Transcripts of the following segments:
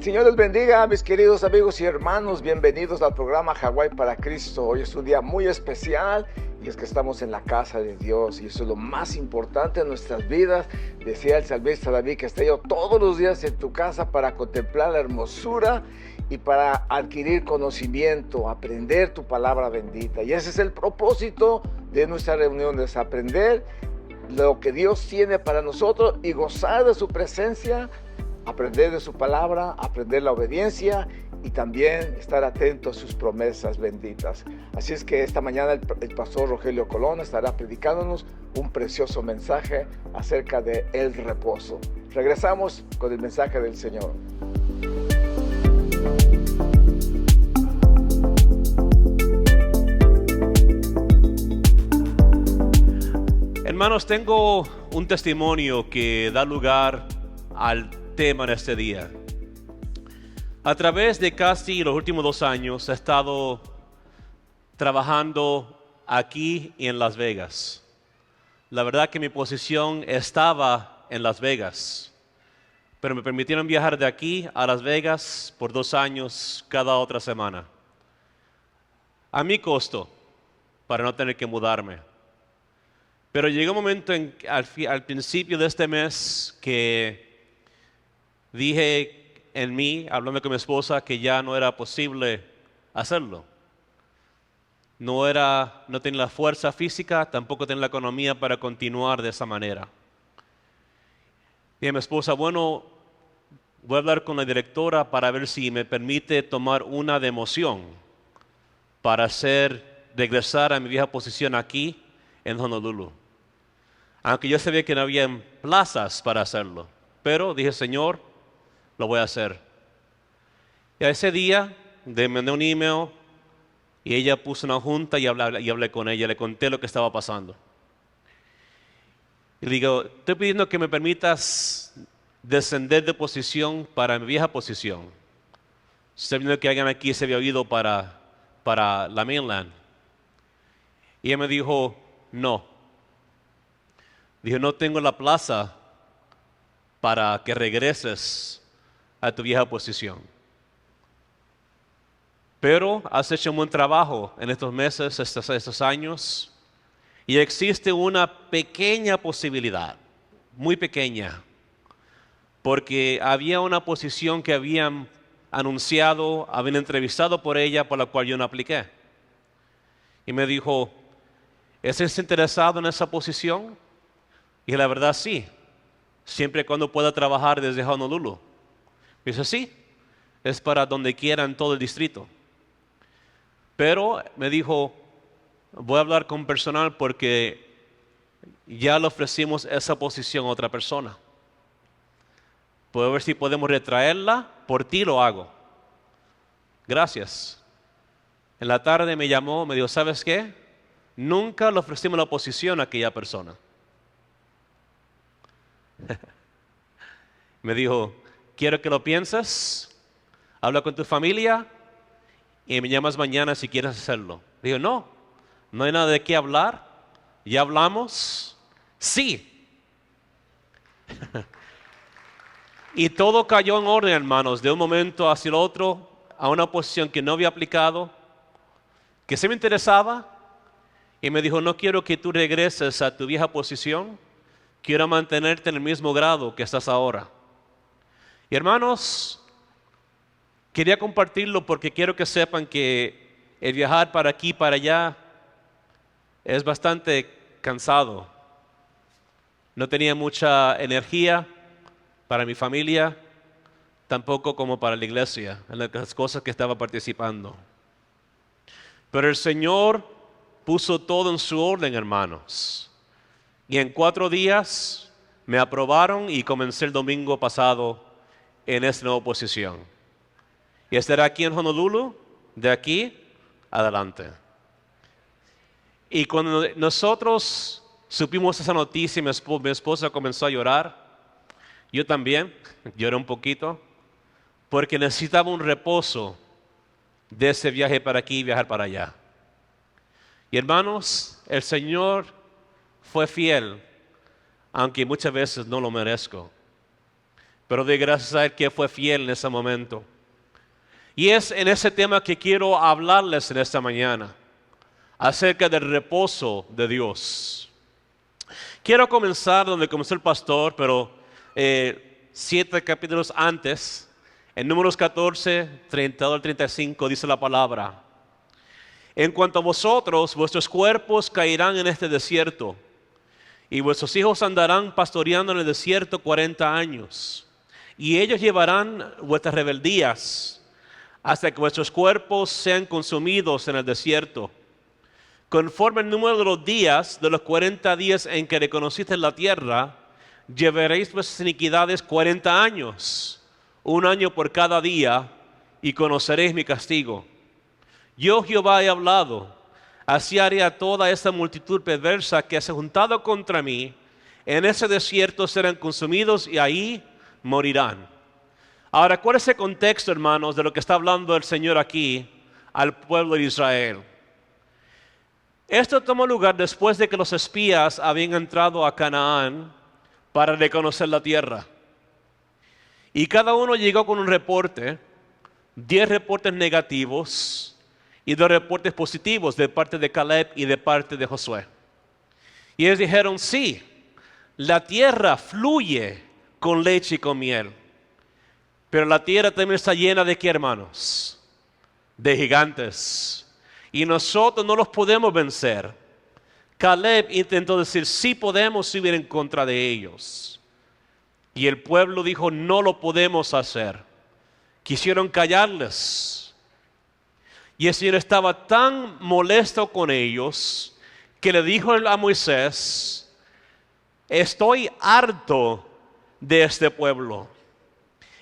Señor les bendiga, mis queridos amigos y hermanos. Bienvenidos al programa Hawái para Cristo. Hoy es un día muy especial y es que estamos en la casa de Dios y eso es lo más importante en nuestras vidas. Decía el salmista David que esté yo todos los días en tu casa para contemplar la hermosura y para adquirir conocimiento, aprender tu palabra bendita. Y ese es el propósito de nuestra reunión, es aprender lo que Dios tiene para nosotros y gozar de su presencia, aprender de su palabra, aprender la obediencia y también estar atento a sus promesas benditas. Así es que esta mañana el pastor Rogelio Colón estará predicándonos un precioso mensaje acerca de el reposo. Regresamos con el mensaje del Señor. Hermanos, tengo un testimonio que da lugar al tema en este día. A través de casi los últimos 2 años he estado trabajando aquí y en Las Vegas. La verdad que mi posición estaba en Las Vegas, pero me permitieron viajar de aquí a Las Vegas por 2 años cada otra semana. A mi costo, para no tener que mudarme. Pero llegó un momento al principio de este mes que dije en mí, hablando con mi esposa, que ya no era posible hacerlo. No tenía la fuerza física, tampoco tenía la economía para continuar de esa manera. Y a mi esposa, bueno, voy a hablar con la directora para ver si me permite tomar una democión para regresar a mi vieja posición aquí en Honolulu. Aunque yo sabía que no había plazas para hacerlo, pero dije, Señor, lo voy a hacer. Y a ese día le mandé un email y ella puso una junta y hablé con ella, le conté lo que estaba pasando. Y le digo, estoy pidiendo que me permitas descender de posición para mi vieja posición. Sabiendo que alguien aquí se había ido para la mainland. Y ella me dijo, no. Dijo, no tengo la plaza para que regreses a tu vieja posición. Pero has hecho un buen trabajo en estos meses, estos años, y existe una pequeña posibilidad, muy pequeña, porque había una posición que habían anunciado, habían entrevistado por ella, por la cual yo no apliqué. Y me dijo, ¿estás interesado en esa posición? Y la verdad sí, siempre y cuando pueda trabajar desde Honolulu. Me dice, sí, es para donde quiera en todo el distrito. Pero me dijo, voy a hablar con personal porque ya le ofrecimos esa posición a otra persona. Puedo ver si podemos retraerla, por ti lo hago. Gracias. En la tarde me llamó, me dijo, ¿sabes qué? Nunca le ofrecimos la posición a aquella persona. Me dijo, quiero que lo pienses, habla con tu familia y me llamas mañana si quieres hacerlo. Digo, no hay nada de qué hablar, ya hablamos, sí. Y todo cayó en orden, hermanos, de un momento hacia el otro, a una posición que no había aplicado, que se me interesaba, y me dijo, no quiero que tú regreses a tu vieja posición, quiero mantenerte en el mismo grado que estás ahora. Y hermanos, quería compartirlo porque quiero que sepan que el viajar para aquí y para allá es bastante cansado. No tenía mucha energía para mi familia, tampoco como para la iglesia, en las cosas que estaba participando. Pero el Señor puso todo en su orden, hermanos. Y en 4 días me aprobaron y comencé el domingo pasado en esta nueva posición. Y estaré aquí en Honolulu, de aquí adelante. Y cuando nosotros supimos esa noticia, mi esposa comenzó a llorar. Yo también lloré un poquito, porque necesitaba un reposo de ese viaje para aquí y viajar para allá. Y hermanos, el Señor fue fiel, aunque muchas veces no lo merezco. pero doy gracias a Él que fue fiel en ese momento. Y es en ese tema que quiero hablarles en esta mañana, acerca del reposo de Dios. Quiero comenzar donde comenzó el pastor, pero 7 capítulos antes, en Números 14, 32 al 35, dice la palabra: en cuanto a vosotros, vuestros cuerpos caerán en este desierto, y vuestros hijos andarán pastoreando en el desierto 40 años. Y ellos llevarán vuestras rebeldías hasta que vuestros cuerpos sean consumidos en el desierto. Conforme el número de los días, de los 40 días en que reconociste la tierra, llevaréis vuestras iniquidades 40 años, 1 año por cada día, y conoceréis mi castigo. Yo Jehová he hablado, así haré a toda esta multitud perversa que se ha juntado contra mí. En ese desierto serán consumidos y ahí morirán. Ahora, ¿cuál es el contexto, hermanos, de lo que está hablando el Señor aquí al pueblo de Israel? Esto tomó lugar después de que los espías habían entrado a Canaán para reconocer la tierra. Y cada uno llegó con un reporte, 10 reportes negativos y 2 reportes positivos de parte de Caleb y de parte de Josué. Y ellos dijeron: sí, la tierra fluye con leche y con miel. Pero la tierra también está llena ¿de qué, hermanos? De gigantes. Y nosotros no los podemos vencer. Caleb intentó decir: sí podemos subir en contra de ellos. Y el pueblo dijo: no lo podemos hacer. Quisieron callarles. Y el Señor estaba tan molesto con ellos que le dijo a Moisés: estoy harto de este pueblo.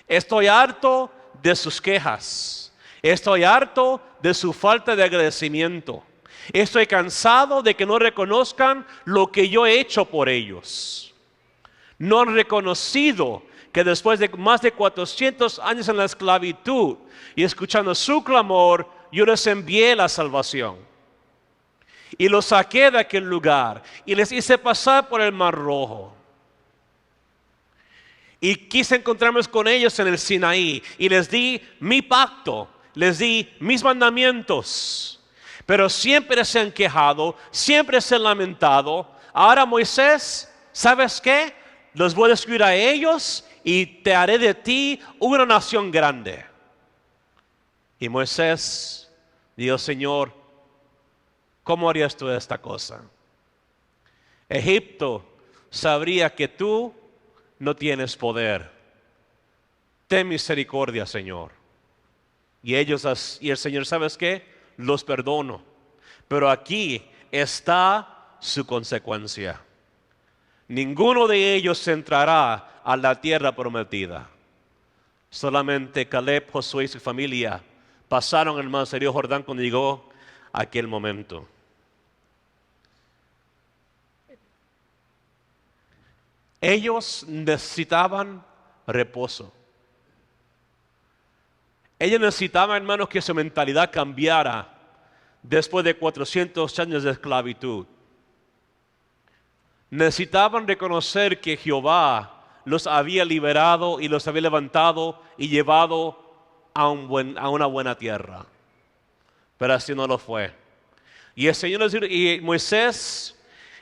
Estoy harto de sus quejas. Estoy harto de su falta de agradecimiento. Estoy cansado de que no reconozcan lo que yo he hecho por ellos. No han reconocido que después de más de 400 años en la esclavitud y escuchando su clamor, yo les envié la salvación. Y los saqué de aquel lugar y les hice pasar por el Mar Rojo. Y quise encontrarme con ellos en el Sinaí y les di mi pacto, les di mis mandamientos. Pero siempre se han quejado, siempre se han lamentado. Ahora, Moisés, ¿sabes qué? Los voy a destruir a ellos y te haré de ti una nación grande. Y Moisés dijo: Señor, ¿cómo harías tú esta cosa? Egipto sabría que tú no tienes poder. Ten misericordia, Señor. Y el Señor, ¿sabes qué? Los perdono. Pero aquí está su consecuencia. Ninguno de ellos entrará a la tierra prometida. Solamente Caleb, Josué y su familia pasaron el mar río Jordán cuando llegó aquel momento. Ellos necesitaban reposo. Ellos necesitaban, hermanos, que su mentalidad cambiara después de 400 años de esclavitud. Necesitaban reconocer que Jehová los había liberado y los había levantado y llevado a una buena tierra. Pero así no lo fue. Y el Señor les dijo, y Moisés,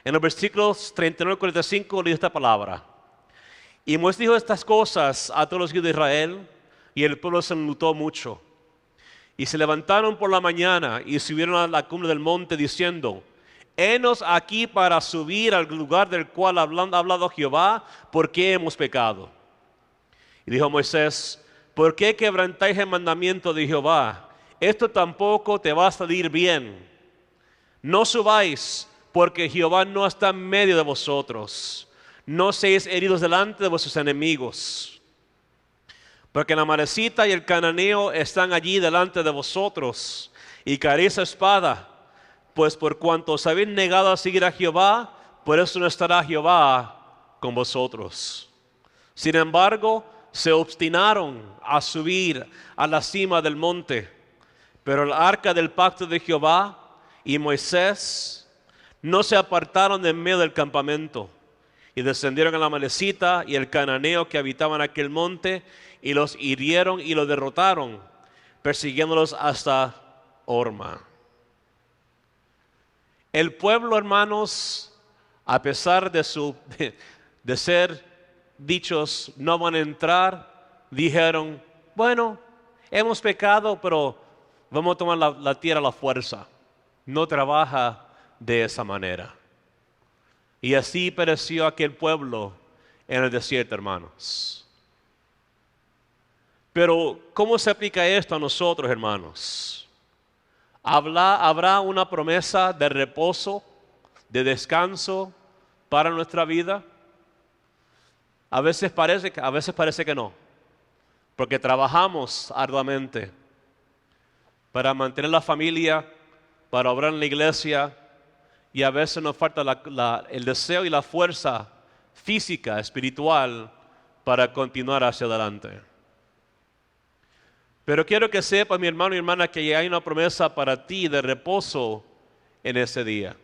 en los versículos 39 y 45, le dijo esta palabra. Y Moisés dijo estas cosas a todos los hijos de Israel, y el pueblo se enlutó mucho. Y se levantaron por la mañana y subieron a la cumbre del monte diciendo: henos aquí para subir al lugar del cual ha hablado Jehová, porque hemos pecado. Y dijo Moisés: ¿por qué quebrantáis el mandamiento de Jehová? Esto tampoco te va a salir bien. No subáis, porque Jehová no está en medio de vosotros. No seáis heridos delante de vuestros enemigos. Porque el amalecita y el cananeo están allí delante de vosotros, y caeréis a espada. Pues por cuanto os habéis negado a seguir a Jehová, por eso no estará Jehová con vosotros. Sin embargo, se obstinaron a subir a la cima del monte. Pero el arca del pacto de Jehová y Moisés no se apartaron de en medio del campamento. y descendieron a la Amalecita y el cananeo que habitaban aquel monte, y los hirieron y los derrotaron, persiguiéndolos hasta Horma. El pueblo, hermanos, a pesar de ser dichos, no van a entrar, dijeron, bueno, hemos pecado, pero vamos a tomar la tierra a la fuerza. No trabaja de esa manera. Y así pereció aquel pueblo en el desierto, hermanos. Pero, ¿cómo se aplica esto a nosotros, hermanos? ¿Habrá una promesa de reposo, de descanso para nuestra vida? A veces parece que no, porque trabajamos arduamente para mantener la familia, para obrar en la iglesia, y a veces nos falta el deseo y la fuerza física, espiritual, para continuar hacia adelante. Pero quiero que sepas, mi hermano y hermana, que hay una promesa para ti de reposo en ese día.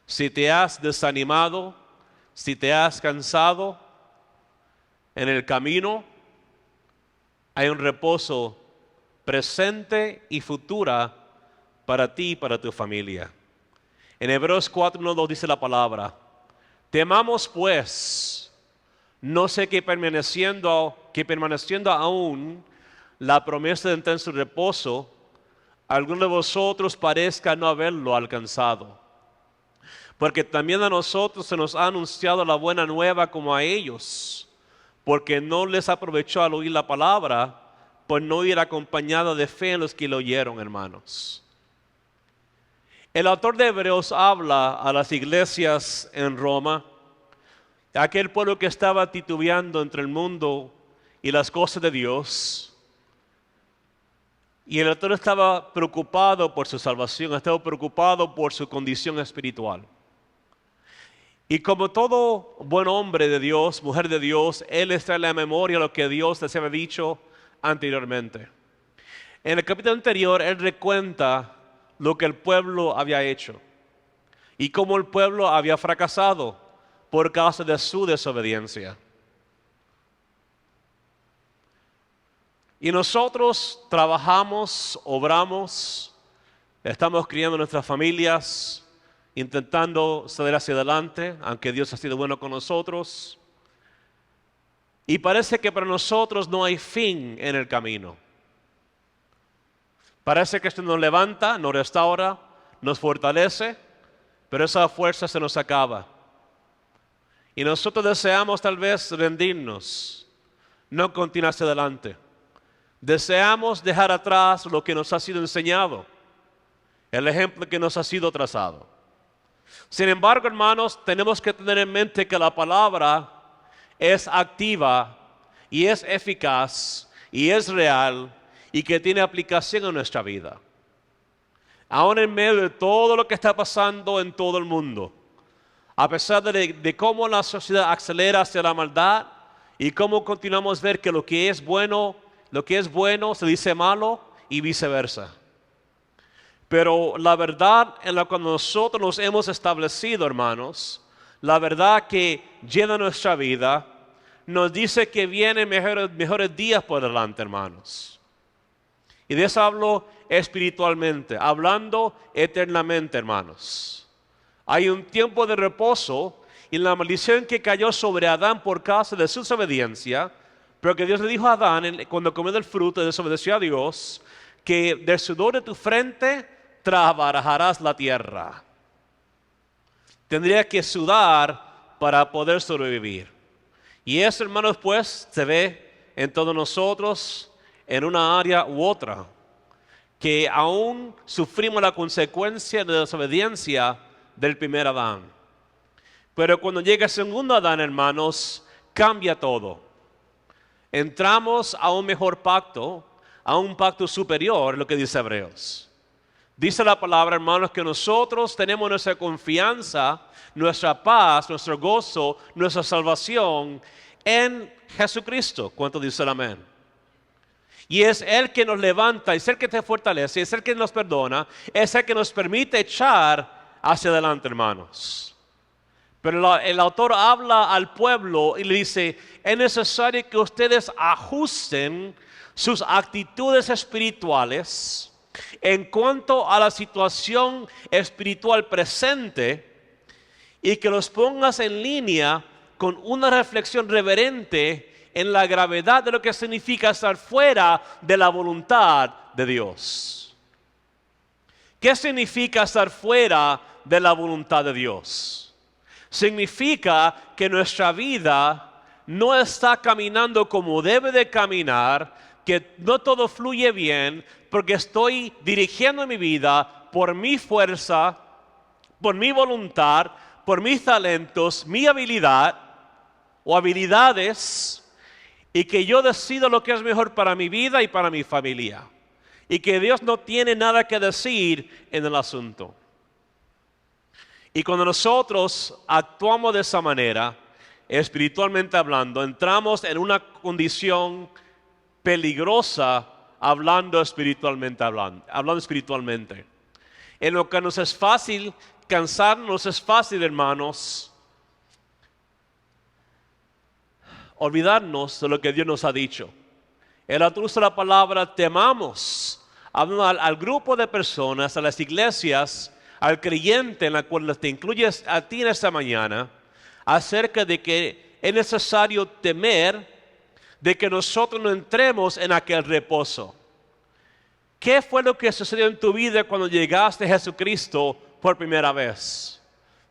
Si te has desanimado, si te has cansado en el camino, hay un reposo presente y futura para ti y para tu familia. En Hebreos 4:1-2 dice la palabra: temamos pues, no sé que permaneciendo aún la promesa de entrar en su reposo, alguno de vosotros parezca no haberlo alcanzado. Porque también a nosotros se nos ha anunciado la buena nueva como a ellos, porque no les aprovechó al oír la palabra, por no ir acompañada de fe en los que lo oyeron, hermanos. El autor de Hebreos habla a las iglesias en Roma, aquel pueblo que estaba titubeando entre el mundo y las cosas de Dios. Y el autor estaba preocupado por su salvación, estaba preocupado por su condición espiritual. Y como todo buen hombre de Dios, mujer de Dios, él les trae a la memoria lo que Dios les había dicho anteriormente. En el capítulo anterior, él recuenta lo que el pueblo había hecho y cómo el pueblo había fracasado por causa de su desobediencia. Y nosotros trabajamos, obramos, estamos criando nuestras familias, intentando salir hacia adelante, aunque Dios ha sido bueno con nosotros. Y parece que para nosotros no hay fin en el camino. Parece que esto nos levanta, nos restaura, nos fortalece, pero esa fuerza se nos acaba. Y nosotros deseamos tal vez rendirnos, no continuar hacia adelante. Deseamos dejar atrás lo que nos ha sido enseñado, el ejemplo que nos ha sido trazado. Sin embargo, hermanos, tenemos que tener en mente que la palabra es activa y es eficaz y es real y que tiene aplicación en nuestra vida. Aún en medio de todo lo que está pasando en todo el mundo, a pesar de cómo la sociedad acelera hacia la maldad y cómo continuamos a ver que lo que es bueno se dice malo y viceversa. Pero la verdad en la cual nosotros nos hemos establecido, hermanos, la verdad que llena nuestra vida, nos dice que vienen mejores días por delante, hermanos. Y de eso hablo espiritualmente, hablando eternamente, hermanos. Hay un tiempo de reposo y la maldición que cayó sobre Adán por causa de su desobediencia, pero que Dios le dijo a Adán cuando comió del fruto y desobedeció a Dios, que del sudor de tu frente trabajarás la tierra. Tendría que sudar para poder sobrevivir. Y eso, hermanos, pues se ve en todos nosotros, en una área u otra, que aún sufrimos la consecuencia de la desobediencia del primer Adán. Pero cuando llega el segundo Adán, hermanos, cambia todo. Entramos a un mejor pacto, a un pacto superior, lo que dice Hebreos. Dice la palabra, hermanos, que nosotros tenemos nuestra confianza, nuestra paz, nuestro gozo, nuestra salvación en Jesucristo. ¿Cuánto dice el amén? Y es Él que nos levanta, es Él que te fortalece, es Él que nos perdona, es Él que nos permite echar hacia adelante, hermanos. Pero el autor habla al pueblo y le dice, es necesario que ustedes ajusten sus actitudes espirituales en cuanto a la situación espiritual presente y que los pongas en línea con una reflexión reverente en la gravedad de lo que significa estar fuera de la voluntad de Dios. ¿Qué significa estar fuera de la voluntad de Dios? Significa que nuestra vida no está caminando como debe de caminar, que no todo fluye bien, porque estoy dirigiendo mi vida por mi fuerza, por mi voluntad, por mis talentos, mi habilidad o habilidades, y que yo decido lo que es mejor para mi vida y para mi familia, y que Dios no tiene nada que decir en el asunto. Y cuando nosotros actuamos de esa manera, espiritualmente hablando, entramos en una condición peligrosa hablando espiritualmente. En lo que nos es fácil cansarnos, es fácil, hermanos, olvidarnos de lo que Dios nos ha dicho. El autor usa la palabra temamos, hablando al grupo de personas, a las iglesias, al creyente en la cual te incluyes a ti en esta mañana, acerca de que es necesario temer de que nosotros no entremos en aquel reposo. ¿Qué fue lo que sucedió en tu vida cuando llegaste a Jesucristo por primera vez?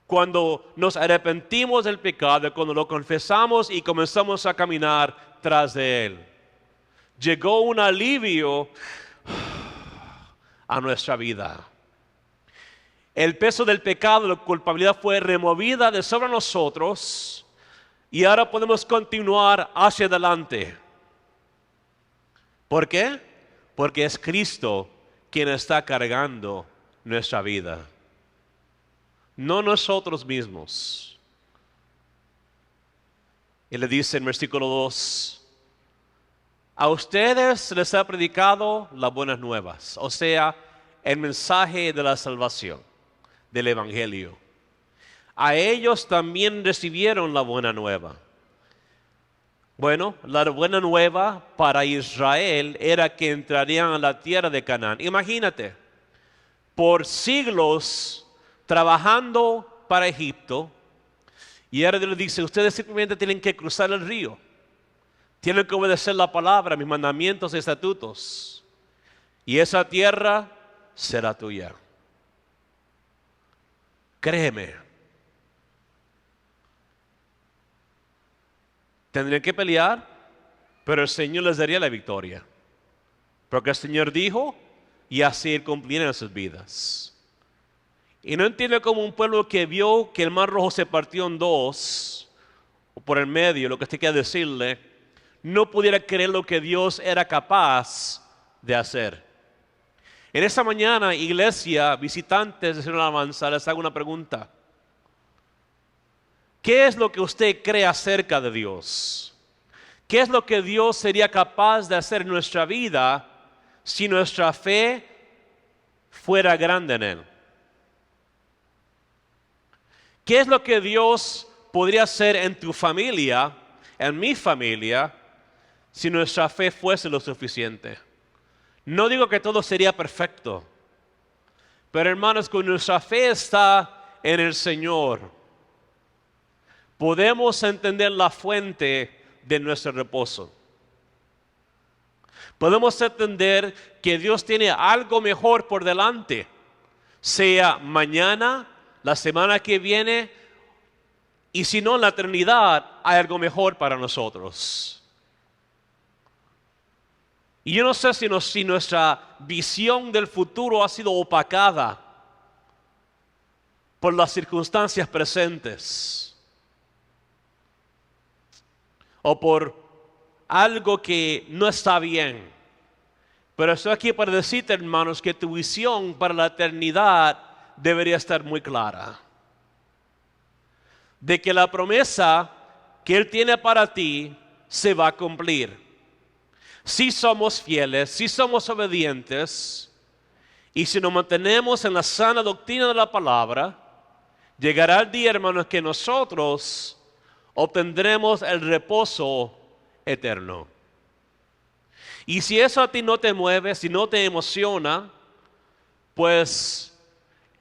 Cuando nos arrepentimos del pecado, cuando lo confesamos y comenzamos a caminar tras de Él. Llegó un alivio a nuestra vida. El peso del pecado, la culpabilidad fue removida de sobre nosotros y ahora podemos continuar hacia adelante. ¿Por qué? Porque es Cristo quien está cargando nuestra vida, no nosotros mismos. Y le dice en versículo 2, a ustedes les ha predicado las buenas nuevas, o sea, el mensaje de la salvación, del Evangelio. A ellos también recibieron la buena nueva. Bueno, la buena nueva para Israel era que entrarían a la tierra de Canaán. Imagínate, por siglos trabajando para Egipto, y ahora Dios les dice, ustedes simplemente tienen que cruzar el río. Tienen que obedecer la palabra, mis mandamientos y estatutos. Y esa tierra será tuya. Créeme. Tendrían que pelear, pero el Señor les daría la victoria. Porque el Señor dijo, y así Él cumplirá en sus vidas. Y no entiendo como un pueblo que vio que el mar rojo se partió en dos, o por el medio, lo que usted quiera decirle, no pudiera creer lo que Dios era capaz de hacer. En esta mañana, iglesia, visitantes de Señor Alabanza, les hago una pregunta. ¿Qué es lo que usted cree acerca de Dios? ¿Qué es lo que Dios sería capaz de hacer en nuestra vida si nuestra fe fuera grande en Él? ¿Qué es lo que Dios podría hacer en tu familia, en mi familia, si nuestra fe fuese lo suficiente? No digo que todo sería perfecto, pero hermanos, cuando nuestra fe está en el Señor, podemos entender la fuente de nuestro reposo. Podemos entender que Dios tiene algo mejor por delante, sea mañana, la semana que viene, y si no en la eternidad, hay algo mejor para nosotros. Y yo no sé si nuestra visión del futuro ha sido opacada por las circunstancias presentes o por algo que no está bien. Pero estoy aquí para decirte, hermanos, que tu visión para la eternidad debería estar muy clara. De que la promesa que Él tiene para ti se va a cumplir. Si somos fieles, si somos obedientes y si nos mantenemos en la sana doctrina de la palabra, llegará el día, hermanos, que nosotros obtendremos el reposo eterno. Y si eso a ti no te mueve, si no te emociona, pues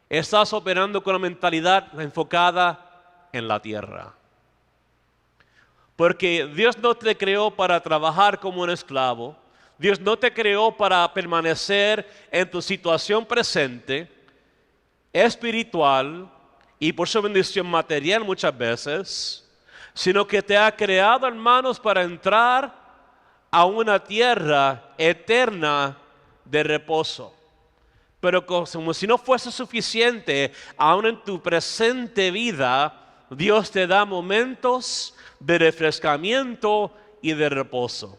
estás operando con una mentalidad enfocada en la tierra. Porque Dios no te creó para trabajar como un esclavo. Dios no te creó para permanecer en tu situación presente, espiritual y por su bendición material muchas veces, sino que te ha creado, hermanos, para entrar a una tierra eterna de reposo. Pero como si no fuese suficiente, aún en tu presente vida, Dios te da momentos de refrescamiento y de reposo.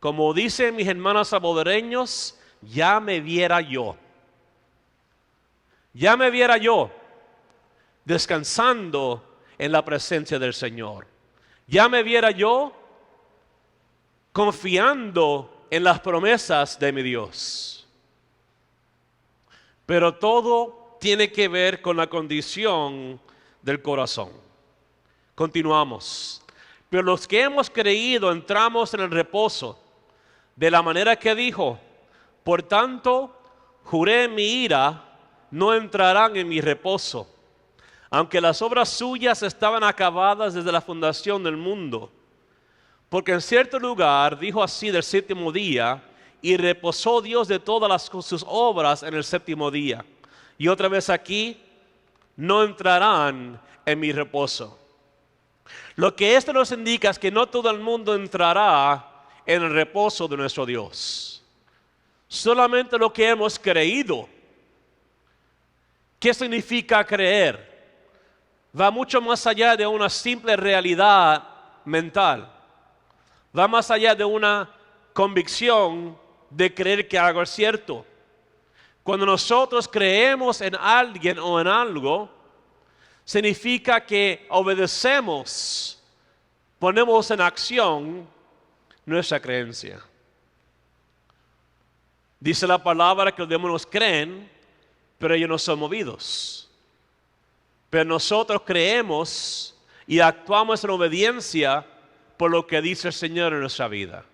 Como dicen mis hermanos salvadoreños, ya me viera yo descansando en la presencia del Señor. Ya me viera yo confiando en las promesas de mi Dios. Pero todo tiene que ver con la condición del corazón. Continuamos. Pero los que hemos creído entramos en el reposo de la manera que dijo: por tanto, juré en mi ira, no entrarán en mi reposo, aunque las obras suyas estaban acabadas desde la fundación del mundo. Porque en cierto lugar dijo así del séptimo día, y reposó Dios de todas sus obras en el séptimo día. Y otra vez aquí, no entrarán en mi reposo. Lo que esto nos indica es que no todo el mundo entrará en el reposo de nuestro Dios. Solamente lo que hemos creído. ¿Qué significa creer? Va mucho más allá de una simple realidad mental. Va más allá de una convicción de creer que algo es cierto. Cuando nosotros creemos en alguien o en algo, significa que obedecemos, ponemos en acción nuestra creencia. Dice la palabra que los demonios creen, pero ellos no son movidos. Pero nosotros creemos y actuamos en obediencia por lo que dice el Señor en nuestra vida.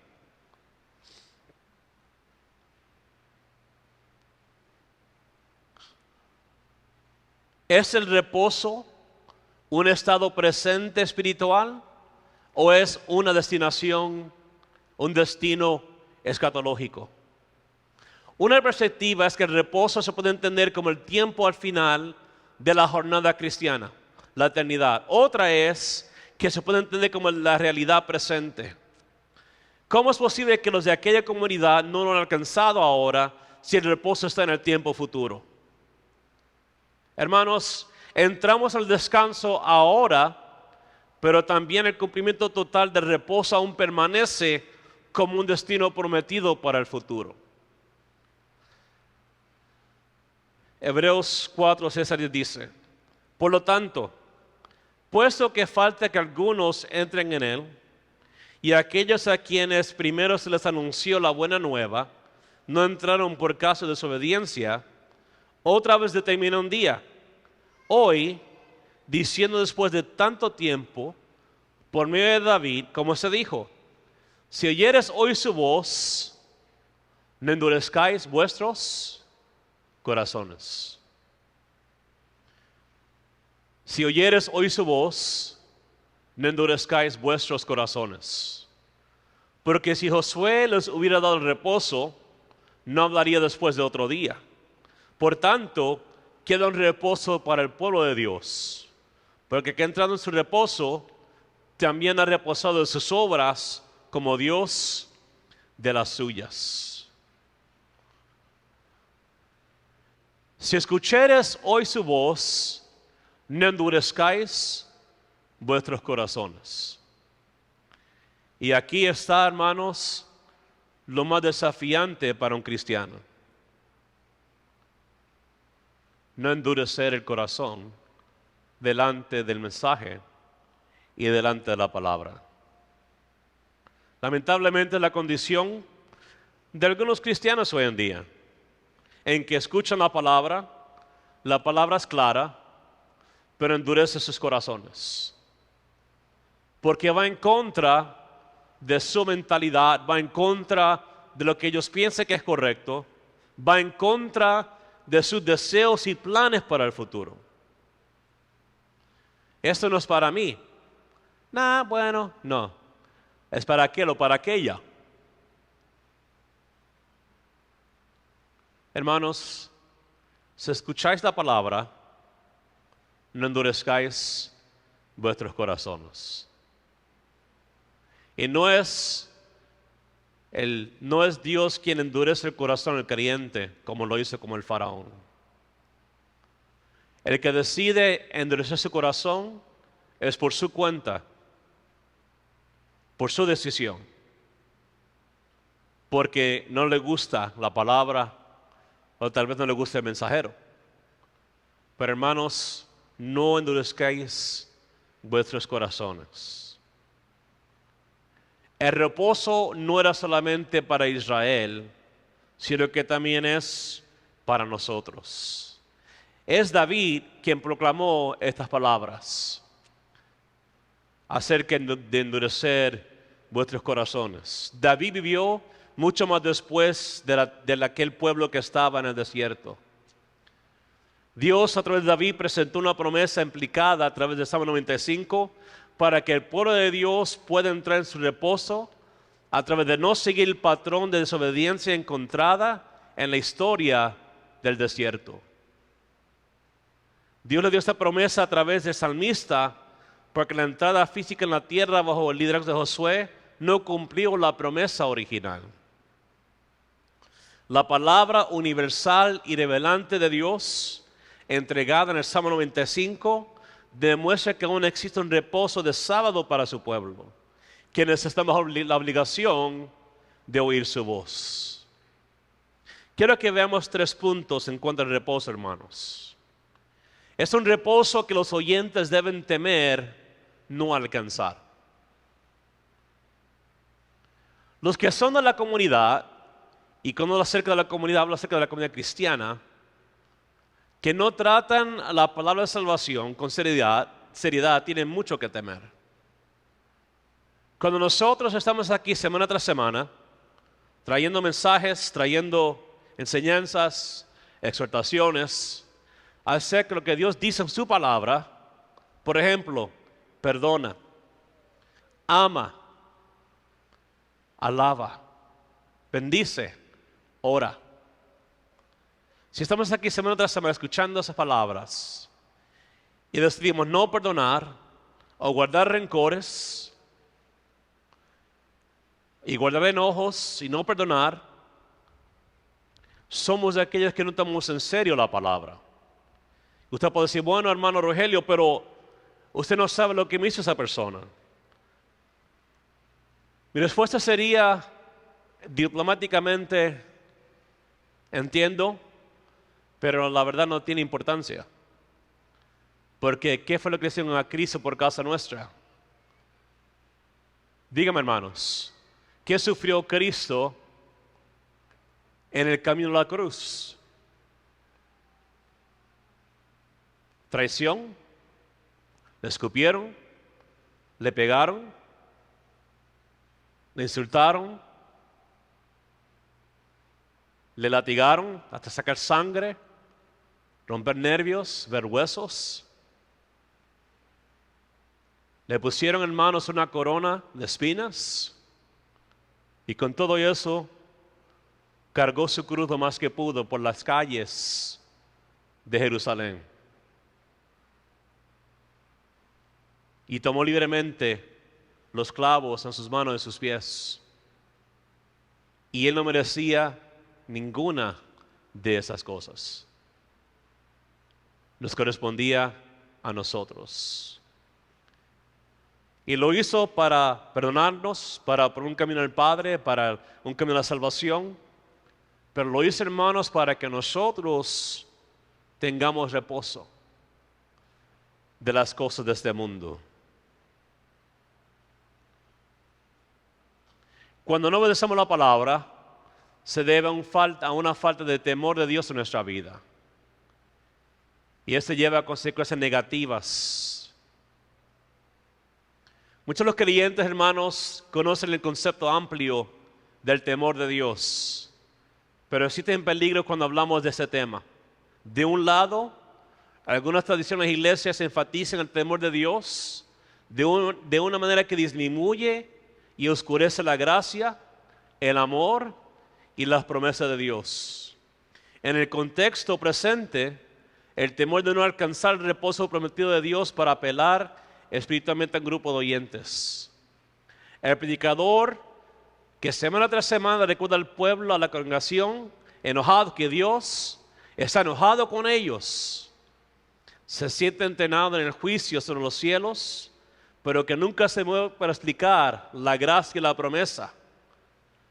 ¿Es el reposo un estado presente espiritual o es una destinación, un destino escatológico? Una perspectiva es que el reposo se puede entender como el tiempo al final de la jornada cristiana, la eternidad. Otra es que se puede entender como la realidad presente. ¿Cómo es posible que los de aquella comunidad no lo han alcanzado ahora si el reposo está en el tiempo futuro? Hermanos, entramos al descanso ahora, pero también el cumplimiento total del reposo aún permanece como un destino prometido para el futuro. Hebreos 4, 6 a 10 dice: por lo tanto, puesto que falta que algunos entren en él, y aquellos a quienes primero se les anunció la buena nueva, no entraron por causa de desobediencia, otra vez determina un día, hoy, diciendo después de tanto tiempo, por medio de David, como se dijo: si oyeres hoy su voz, no endurezcáis vuestros corazones. Si oyeres hoy su voz, no endurezcáis vuestros corazones. Porque si Josué les hubiera dado el reposo, no hablaría después de otro día. Por tanto, queda un reposo para el pueblo de Dios. Porque el que ha entrado en su reposo, también ha reposado de sus obras, como Dios de las suyas. Si escuchares hoy su voz, no endurezcáis vuestros corazones. Y aquí está, hermanos, lo más desafiante para un cristiano. No endurecer el corazón delante del mensaje y delante de la palabra. Lamentablemente la condición de algunos cristianos hoy en día, en que escuchan la palabra es clara, pero endurece sus corazones. Porque va en contra de su mentalidad, va en contra de lo que ellos piensan que es correcto, va en contra de sus deseos y planes para el futuro. Esto no es para mí. Bueno, no. Es para aquel o para aquella. Hermanos, si escucháis la palabra, no endurezcáis vuestros corazones. Y no es Dios quien endurece el corazón del creyente, como lo hizo como el faraón. El que decide endurecer su corazón es por su cuenta, por su decisión, porque no le gusta la palabra o tal vez no le gusta el mensajero. Pero hermanos, no endurezcáis vuestros corazones. El reposo no era solamente para Israel, sino que también es para nosotros. Es David quien proclamó estas palabras acerca de endurecer vuestros corazones. David vivió mucho más después de aquel pueblo que estaba en el desierto. Dios a través de David presentó una promesa implicada a través del Salmo 95 para que el pueblo de Dios pueda entrar en su reposo a través de no seguir el patrón de desobediencia encontrada en la historia del desierto. Dios le dio esta promesa a través del salmista porque la entrada física en la tierra bajo el liderazgo de Josué no cumplió la promesa original. La palabra universal y revelante de Dios, entregada en el Salmo 95, demuestra que aún existe un reposo de sábado para su pueblo, quienes están bajo la obligación de oír su voz. Quiero que veamos 3 puntos en cuanto al reposo, hermanos. Es un reposo que los oyentes deben temer no alcanzar. Los que son de la comunidad, y cuando hablo acerca de la comunidad, hablo acerca de la comunidad cristiana, que no tratan la palabra de salvación con seriedad, tienen mucho que temer. Cuando nosotros estamos aquí semana tras semana, trayendo mensajes, trayendo enseñanzas, exhortaciones, acerca de lo que Dios dice en su palabra, por ejemplo, perdona, ama, alaba, bendice, ora. Si estamos aquí semana tras semana escuchando esas palabras y decidimos no perdonar o guardar rencores y guardar enojos y no perdonar, somos de aquellos que no tomamos en serio la palabra. Usted puede decir, bueno, hermano Rogelio, pero usted no sabe lo que me hizo esa persona. Mi respuesta sería, diplomáticamente, entiendo, pero la verdad no tiene importancia. Porque, ¿qué fue lo que hicieron a Cristo por causa nuestra? Dígame, hermanos, ¿qué sufrió Cristo en el camino de la cruz? Traición, le escupieron, le pegaron, le insultaron, le latigaron hasta sacar sangre, romper nervios, ver huesos. Le pusieron en manos una corona de espinas y con todo eso cargó su cruz lo más que pudo por las calles de Jerusalén. Y tomó libremente los clavos en sus manos y en sus pies. Y él no merecía ninguna de esas cosas. Nos correspondía a nosotros. Y lo hizo para perdonarnos, por un camino al Padre, para un camino a la salvación. Pero lo hizo, hermanos, para que nosotros tengamos reposo de las cosas de este mundo. Cuando no obedecemos la palabra, se debe a una falta de temor de Dios en nuestra vida. Y eso lleva a consecuencias negativas. Muchos de los creyentes, hermanos, conocen el concepto amplio del temor de Dios, pero existen peligros cuando hablamos de ese tema. De un lado, algunas tradiciones e iglesias enfatizan el temor de Dios de una manera que disminuye y oscurece la gracia, el amor y las promesas de Dios. En el contexto presente, el temor de no alcanzar el reposo prometido de Dios para apelar espiritualmente a un grupo de oyentes. El predicador que semana tras semana recuerda al pueblo, a la congregación, enojado que Dios está enojado con ellos, se siente entrenado en el juicio sobre los cielos, pero que nunca se mueve para explicar la gracia y la promesa,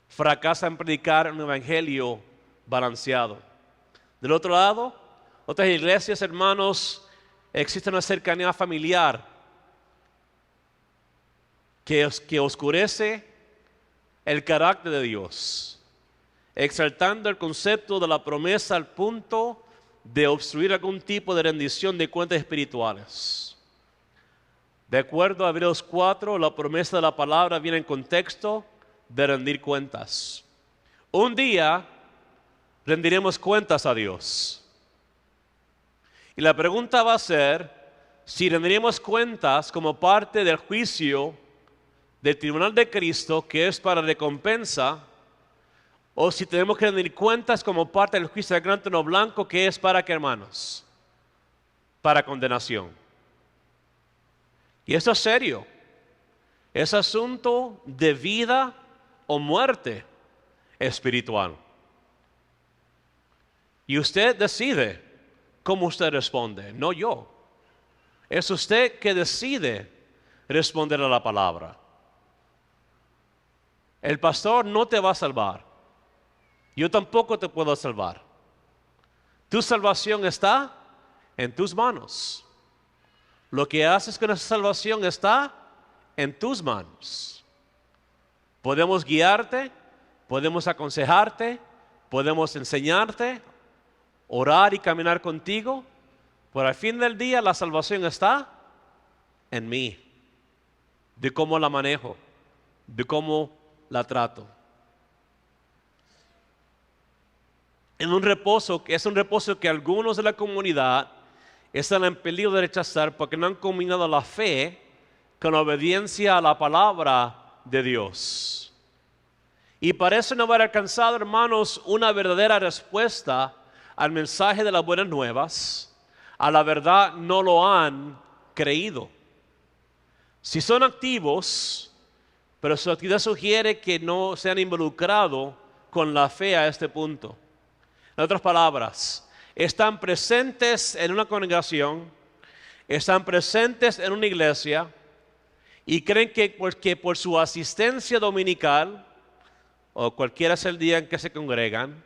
fracasa en predicar un evangelio balanceado. Del otro lado, otras iglesias, hermanos, existe una cercanía familiar que oscurece el carácter de Dios, exaltando el concepto de la promesa al punto de obstruir algún tipo de rendición de cuentas espirituales. De acuerdo a Hebreos 4, la promesa de la palabra viene en contexto de rendir cuentas. Un día rendiremos cuentas a Dios. Y la pregunta va a ser si rendiremos cuentas como parte del juicio del tribunal de Cristo, que es para recompensa, o si tenemos que rendir cuentas como parte del juicio del gran trono blanco, que es para qué, hermanos, para condenación. Y eso es serio. Es asunto de vida o muerte espiritual. Y usted decide cómo usted responde, no yo. Es usted que decide responder a la palabra. El pastor no te va a salvar. Yo tampoco te puedo salvar. Tu salvación está en tus manos. Lo que haces con esa salvación está en tus manos. Podemos guiarte, podemos aconsejarte, podemos enseñarte, orar y caminar contigo, pero al fin del día la salvación está en mí, de cómo la manejo, de cómo la trato. En un reposo, que es un reposo que algunos de la comunidad están en peligro de rechazar porque no han combinado la fe con la obediencia a la palabra de Dios. Y parece no haber alcanzado, hermanos, una verdadera respuesta al mensaje de las buenas nuevas. A la verdad no lo han creído. Si son activos, pero su actividad sugiere que no se han involucrado con la fe a este punto. En otras palabras, están presentes en una congregación, están presentes en una iglesia y creen que por su asistencia dominical o cualquiera sea el día en que se congregan,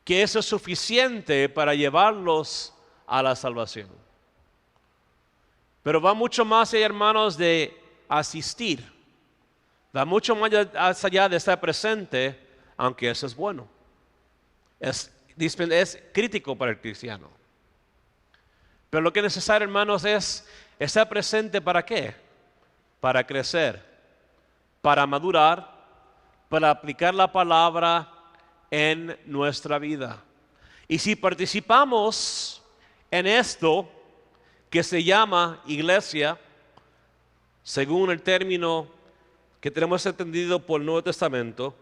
que eso es suficiente para llevarlos a la salvación. Pero va mucho más allá, hermanos, de asistir. Va mucho más allá de estar presente, aunque eso es bueno. Es crítico para el cristiano. Pero lo que es necesario, hermanos, es estar presente. ¿Para qué? Para crecer, para madurar, para aplicar la palabra en nuestra vida. Y si participamos en esto que se llama iglesia, según el término que tenemos entendido por el Nuevo Testamento,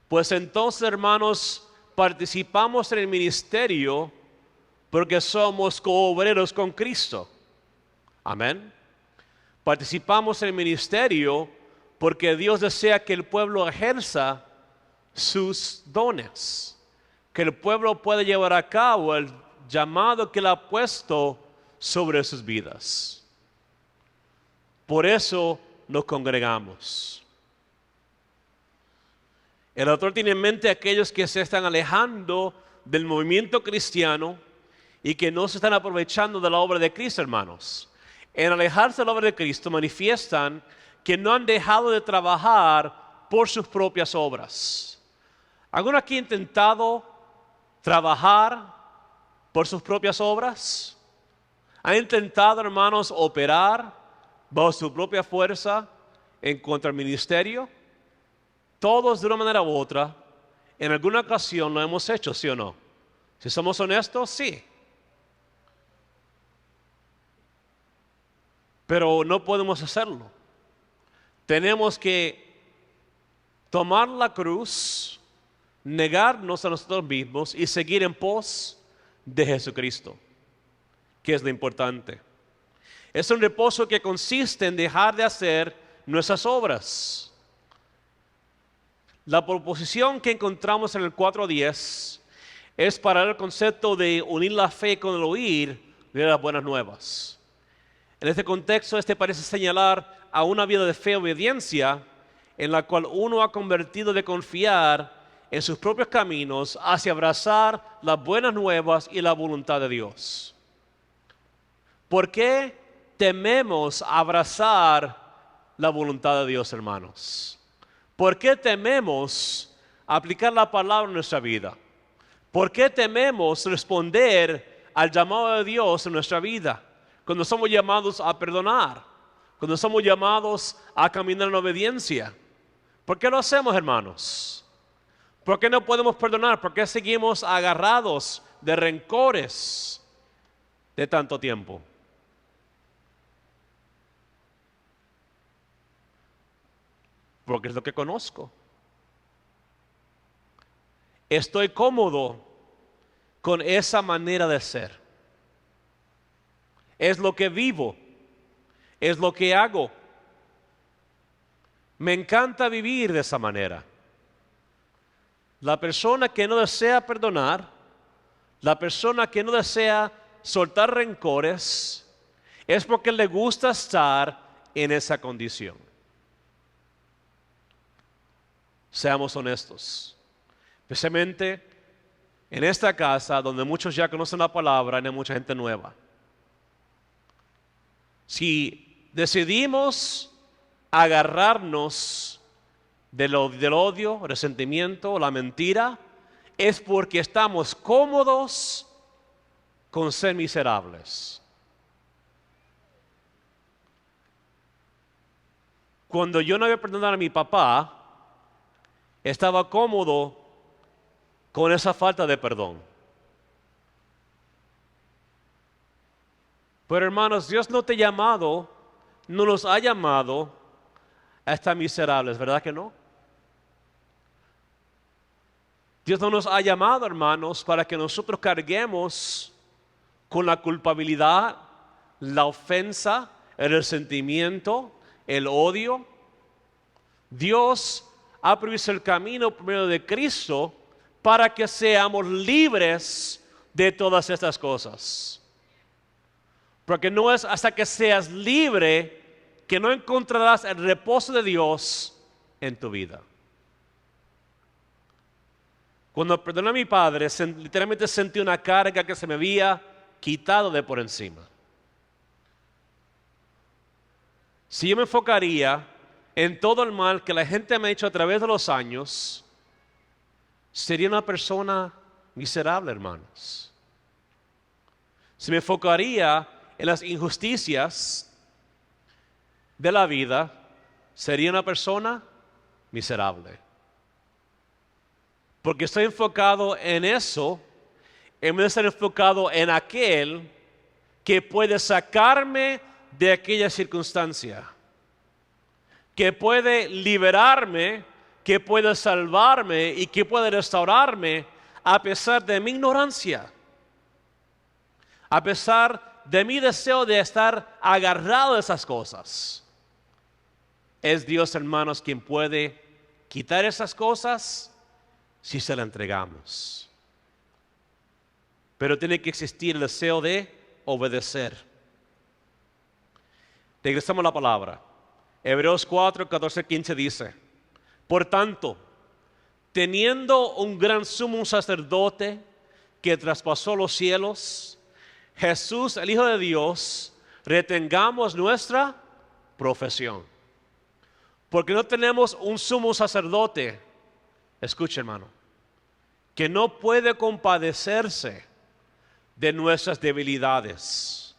pues entonces, hermanos, participamos en el ministerio porque somos coobreros con Cristo. Amén. Participamos en el ministerio porque Dios desea que el pueblo ejerza sus dones, que el pueblo pueda llevar a cabo el llamado que Él ha puesto sobre sus vidas. Por eso nos congregamos. El autor tiene en mente a aquellos que se están alejando del movimiento cristiano y que no se están aprovechando de la obra de Cristo, hermanos. En alejarse de la obra de Cristo manifiestan que no han dejado de trabajar por sus propias obras. ¿Alguno aquí ha intentado trabajar por sus propias obras? ¿Ha intentado, hermanos, operar bajo su propia fuerza en contra del ministerio? Todos de una manera u otra, en alguna ocasión lo hemos hecho, ¿sí o no? Si somos honestos, sí. Pero no podemos hacerlo. Tenemos que tomar la cruz, negarnos a nosotros mismos y seguir en pos de Jesucristo, que es lo importante. Es un reposo que consiste en dejar de hacer nuestras obras. La proposición que encontramos en el 4:10 es para el concepto de unir la fe con el oír de las buenas nuevas. En este contexto, parece señalar a una vida de fe y obediencia en la cual uno ha convertido de confiar en sus propios caminos hacia abrazar las buenas nuevas y la voluntad de Dios. ¿Por qué tememos abrazar la voluntad de Dios, hermanos? ¿Por qué tememos aplicar la palabra en nuestra vida? ¿Por qué tememos responder al llamado de Dios en nuestra vida? Cuando somos llamados a perdonar, cuando somos llamados a caminar en obediencia. ¿Por qué lo hacemos, hermanos? ¿Por qué no podemos perdonar? ¿Por qué seguimos agarrados de rencores de tanto tiempo? Porque es lo que conozco. Estoy cómodo con esa manera de ser. Es lo que vivo. Es lo que hago. Me encanta vivir de esa manera. La persona que no desea perdonar, la persona que no desea soltar rencores, es porque le gusta estar en esa condición. Seamos honestos, especialmente en esta casa donde muchos ya conocen la palabra y hay mucha gente nueva. Si decidimos agarrarnos del odio, resentimiento, la mentira, es porque estamos cómodos con ser miserables. Cuando yo no había perdonado a mi papá, estaba cómodo con esa falta de perdón. Pero hermanos, Dios no te ha llamado, no nos ha llamado a estar miserables, ¿verdad que no? Dios no nos ha llamado, hermanos, para que nosotros carguemos con la culpabilidad, la ofensa, el resentimiento, el odio. Dios ha previsto el camino por medio de Cristo para que seamos libres de todas estas cosas. Porque no es hasta que seas libre que no encontrarás el reposo de Dios en tu vida. Cuando perdoné a mi padre, literalmente sentí una carga que se me había quitado de por encima. Si yo me enfocaría en todo el mal que la gente me ha hecho a través de los años, sería una persona miserable, hermanos. Si me enfocaría en las injusticias de la vida, sería una persona miserable. Porque estoy enfocado en eso, en vez de estar enfocado en aquel que puede sacarme de aquella circunstancia, que puede liberarme, que puede salvarme y que puede restaurarme a pesar de mi ignorancia, a pesar de mi deseo de estar agarrado a esas cosas. Es Dios, hermanos, quien puede quitar esas cosas si se la entregamos. Pero tiene que existir el deseo de obedecer. Regresamos a la palabra. Hebreos 4, 14, 15 dice: por tanto, teniendo un gran sumo sacerdote que traspasó los cielos, Jesús, el Hijo de Dios, retengamos nuestra profesión. Porque no tenemos un sumo sacerdote, escuche, hermano, que no puede compadecerse de nuestras debilidades,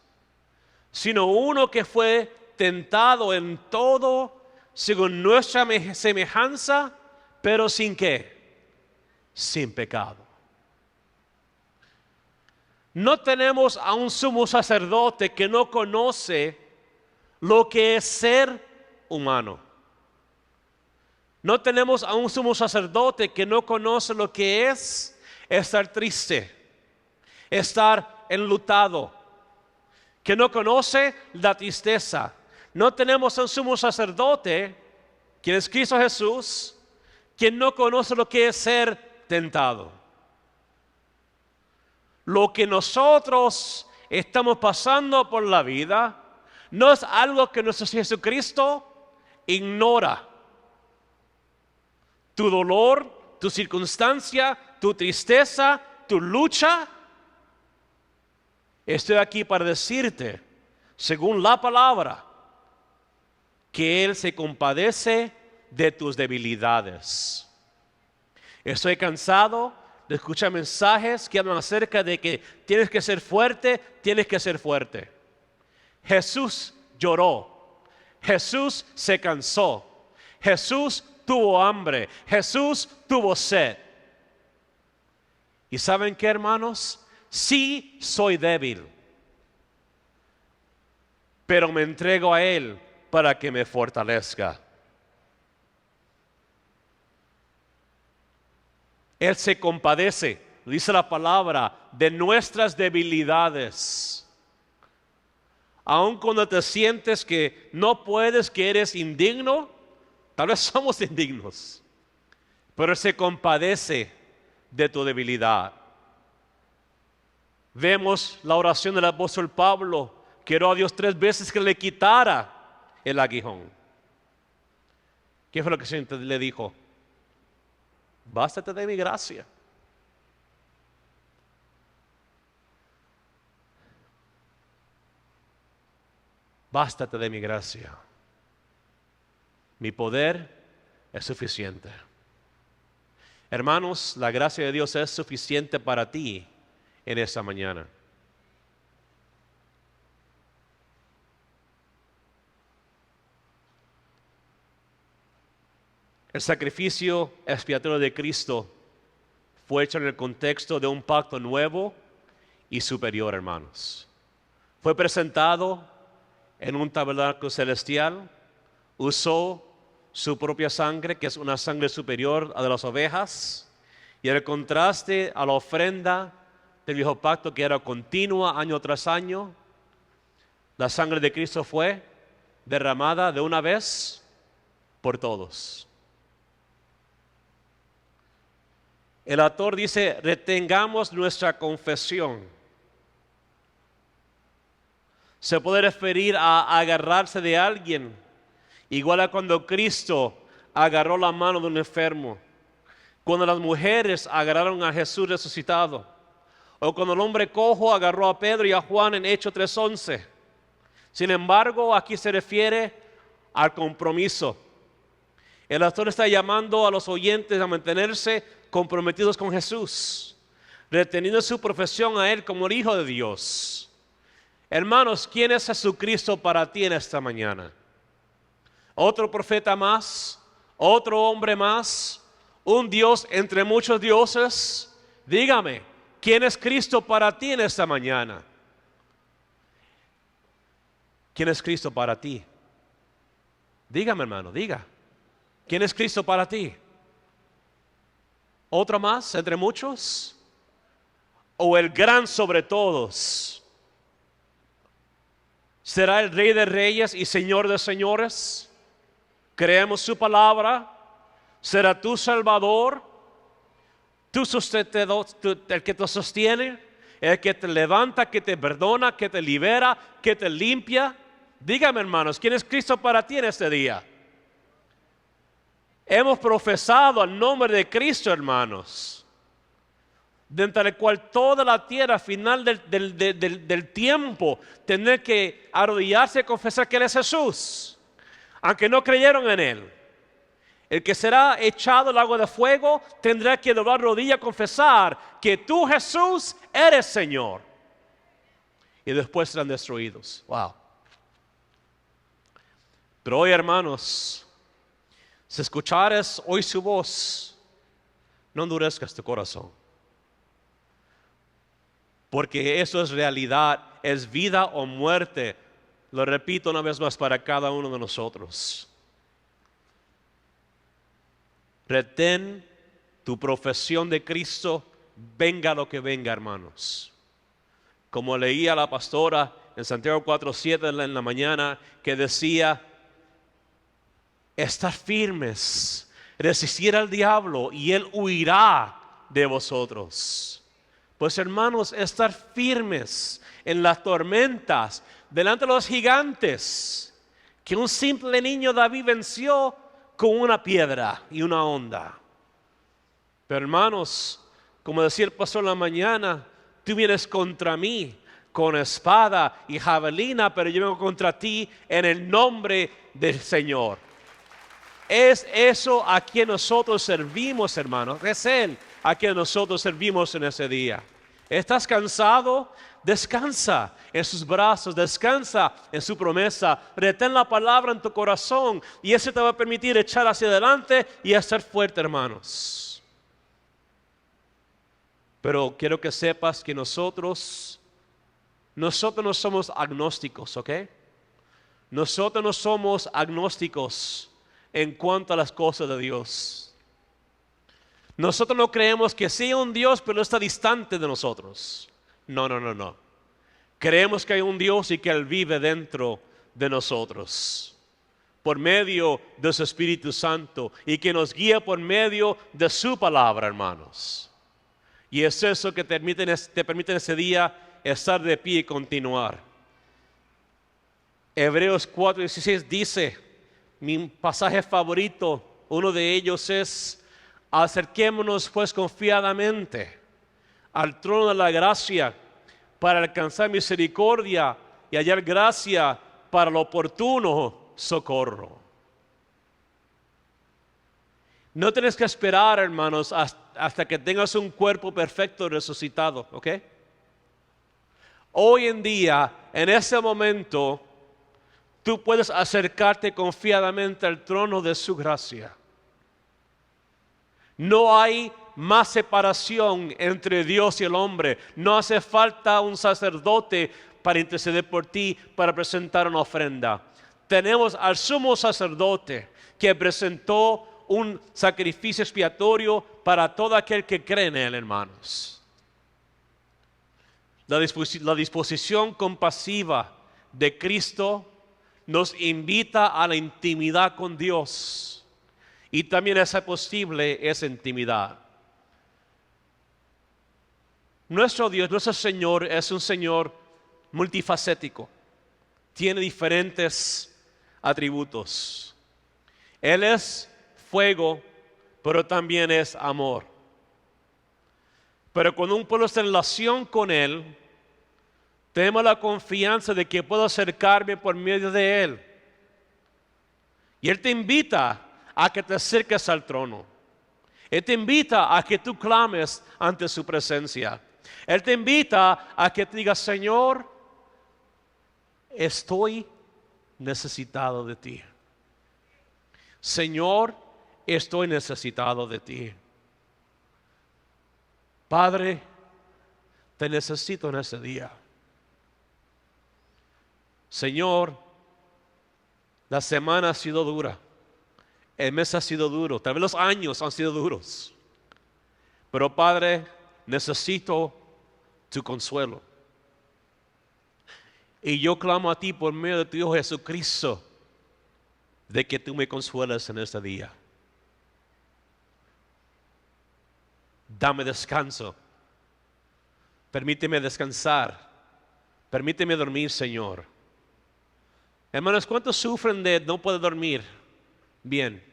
sino uno que fue tentado en todo según nuestra semejanza, pero ¿sin qué? Sin pecado. No tenemos a un sumo sacerdote que no conoce lo que es ser humano. No tenemos a un sumo sacerdote que no conoce lo que es estar triste, estar enlutado, que no conoce la tristeza. No tenemos a un sumo sacerdote, quien es Cristo Jesús, quien no conoce lo que es ser tentado. Lo que nosotros estamos pasando por la vida no es algo que nuestro Jesucristo ignora. Tu dolor, tu circunstancia, tu tristeza, tu lucha. Estoy aquí para decirte, según la palabra, que Él se compadece de tus debilidades. Estoy cansado de escuchar mensajes que hablan acerca de que tienes que ser fuerte, tienes que ser fuerte. Jesús lloró, Jesús se cansó, Jesús tuvo hambre, Jesús tuvo sed. ¿Y saben qué, hermanos? Sí soy débil, pero me entrego a Él para que me fortalezca. Él se compadece, dice la palabra, de nuestras debilidades. Aun cuando te sientes que no puedes, que eres indigno, tal vez somos indignos, pero Él se compadece de tu debilidad. Vemos la oración del apóstol Pablo, que oró a Dios 3 veces que le quitara el aguijón. ¿Qué fue lo que el Señor le dijo? Bástate de mi gracia. Bástate de mi gracia. Mi poder es suficiente. Hermanos, la gracia de Dios es suficiente para ti en esta mañana. El sacrificio expiatorio de Cristo fue hecho en el contexto de un pacto nuevo y superior, hermanos. Fue presentado en un tabernáculo celestial, usó su propia sangre, que es una sangre superior a la de las ovejas, y en el contraste a la ofrenda del viejo pacto, que era continua año tras año, la sangre de Cristo fue derramada de una vez por todos. El autor dice, retengamos nuestra confesión. Se puede referir a agarrarse de alguien, igual a cuando Cristo agarró la mano de un enfermo, cuando las mujeres agarraron a Jesús resucitado, o cuando el hombre cojo agarró a Pedro y a Juan en Hechos 3:11. Sin embargo, aquí se refiere al compromiso. El autor está llamando a los oyentes a mantenerse comprometidos con Jesús, reteniendo su profesión a Él como el Hijo de Dios. Hermanos, ¿quién es Jesucristo para ti en esta mañana? ¿Otro profeta más? ¿Otro hombre más? ¿Un Dios entre muchos dioses? Dígame, ¿quién es Cristo para ti en esta mañana? ¿Quién es Cristo para ti? Dígame, hermano, diga. ¿Quién es Cristo para ti? ¿Otro más entre muchos? ¿O el gran sobre todos? ¿Será el Rey de Reyes y Señor de Señores? ¿Creemos su palabra? ¿Será tu Salvador? ¿Tu sustentador, el que te sostiene? ¿El que te levanta, que te perdona, que te libera, que te limpia? Dígame, hermanos, ¿quién es Cristo para ti en este día? Hemos profesado el nombre de Cristo, hermanos, dentro del cual toda la tierra, al final del tiempo, tendrá que arrodillarse y confesar que Él es Jesús, aunque no creyeron en Él. El que será echado al lago de fuego tendrá que doblar rodilla y confesar que tú, Jesús, eres Señor. y después serán destruidos. Wow. Pero hoy, hermanos, si escuchares hoy su voz, no endurezcas tu corazón. Porque eso es realidad, es vida o muerte. Lo repito una vez más para cada uno de nosotros. Retén tu profesión de Cristo, venga lo que venga, hermanos. Como leía la pastora en Santiago 4:7 en la mañana, que decía, estar firmes, resistir al diablo y él huirá de vosotros. Pues hermanos, estar firmes en las tormentas, delante de los gigantes, que un simple niño David venció con una piedra y una onda. Pero hermanos, como decía el pastor en la mañana, tú vienes contra mí con espada y javelina, pero yo vengo contra ti en el nombre del Señor. Es eso a quien nosotros servimos, hermanos. Es Él a quien nosotros servimos en ese día. ¿Estás cansado? Descansa en sus brazos, descansa en su promesa. Retén la palabra en tu corazón y eso te va a permitir echar hacia adelante y estar fuerte, hermanos. Pero quiero que sepas que nosotros no somos agnósticos, ¿ok? Nosotros no somos agnósticos en cuanto a las cosas de Dios. Nosotros no creemos que sí hay un Dios, pero está distante de nosotros. No. Creemos que hay un Dios y que Él vive dentro de nosotros, por medio de su Espíritu Santo, y que nos guía por medio de su palabra, hermanos. Y es eso que te permite en ese día estar de pie y continuar. Hebreos 4:16 dice, mi pasaje favorito, uno de ellos es: acerquémonos pues confiadamente al trono de la gracia para alcanzar misericordia y hallar gracia para el oportuno socorro. No tienes que esperar, hermanos, hasta que tengas un cuerpo perfecto resucitado, ¿ok? Hoy en día, en ese momento, tú puedes acercarte confiadamente al trono de su gracia. No hay más separación entre Dios y el hombre. No hace falta un sacerdote para interceder por ti, para presentar una ofrenda. Tenemos al sumo sacerdote que presentó un sacrificio expiatorio para todo aquel que cree en él, hermanos. La disposición compasiva de Cristo nos invita a la intimidad con Dios. Y también es posible esa intimidad. Nuestro Dios, nuestro Señor, es un Señor multifacético. Tiene diferentes atributos. Él es fuego, pero también es amor. Pero cuando un pueblo está en relación con Él, tenemos la confianza de que puedo acercarme por medio de Él. Y Él te invita a que te acerques al trono. Él te invita a que tú clames ante su presencia. Él te invita a que te digas: Señor, estoy necesitado de ti. Señor, estoy necesitado de ti. Padre, te necesito en ese día. Señor, la semana ha sido dura. El mes ha sido duro, tal vez los años han sido duros. Pero Padre, necesito tu consuelo. Y yo clamo a ti por medio de tu Hijo Jesucristo, de que tú me consueles en este día. Dame descanso. Permíteme descansar. Permíteme dormir, Señor. Hermanos, ¿cuántos sufren de no poder dormir bien?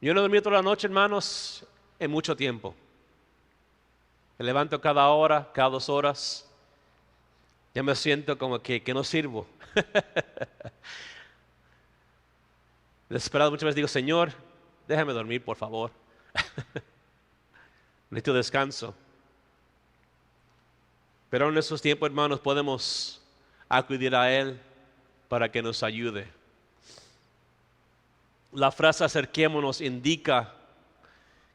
Yo no he dormido toda la noche, hermanos, en mucho tiempo. Me levanto cada hora, cada 2 horas. Ya me siento como que no sirvo. Desesperado muchas veces digo: Señor, déjame dormir, por favor. Necesito descanso. Pero en esos tiempos, hermanos, podemos acudir a Él para que nos ayude. La frase acerquémonos indica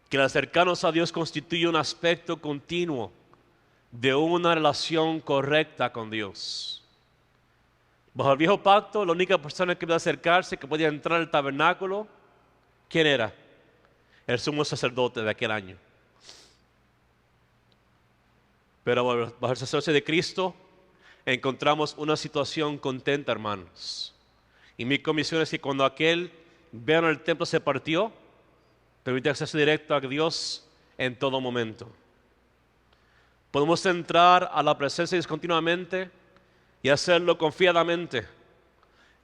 que el acercarnos a Dios constituye un aspecto continuo de una relación correcta con Dios. Bajo el viejo pacto, la única persona que podía acercarse, que podía entrar al tabernáculo, ¿quién era? El sumo sacerdote de aquel año. Pero bajo el sacerdocio de Cristo encontramos una situación contenta, hermanos. Y mi comisión es que cuando aquel velo en el templo se partió, permite acceso directo a Dios en todo momento. Podemos entrar a la presencia de Dios continuamente y hacerlo confiadamente,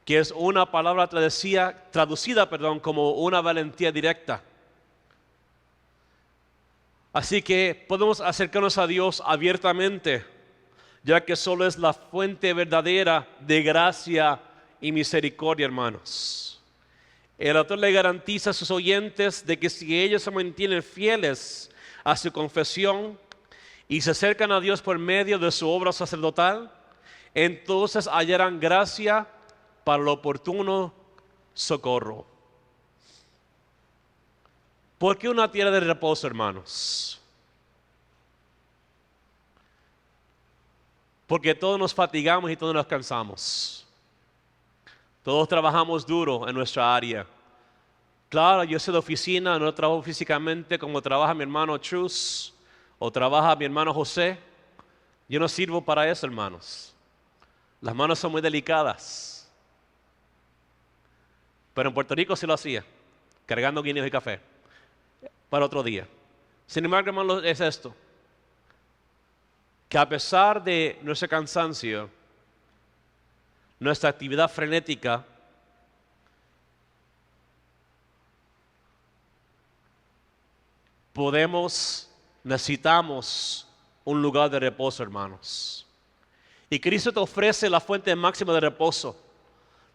que es una palabra traducida como una valentía directa. Así que podemos acercarnos a Dios abiertamente, ya que solo es la fuente verdadera de gracia y misericordia, hermanos. El autor le garantiza a sus oyentes de que si ellos se mantienen fieles a su confesión y se acercan a Dios por medio de su obra sacerdotal, entonces hallarán gracia para el oportuno socorro. ¿Por qué una tierra de reposo, hermanos? Porque todos nos fatigamos y todos nos cansamos. Todos trabajamos duro en nuestra área. Claro, yo soy de oficina, no trabajo físicamente como trabaja mi hermano Chus o trabaja mi hermano José. Yo no sirvo para eso, hermanos. Las manos son muy delicadas. Pero en Puerto Rico sí lo hacía, cargando guineos y café para otro día. Sin embargo, hermanos, es esto: que a pesar de nuestro cansancio, nuestra actividad frenética, necesitamos un lugar de reposo, hermanos. Y Cristo te ofrece la fuente máxima de reposo,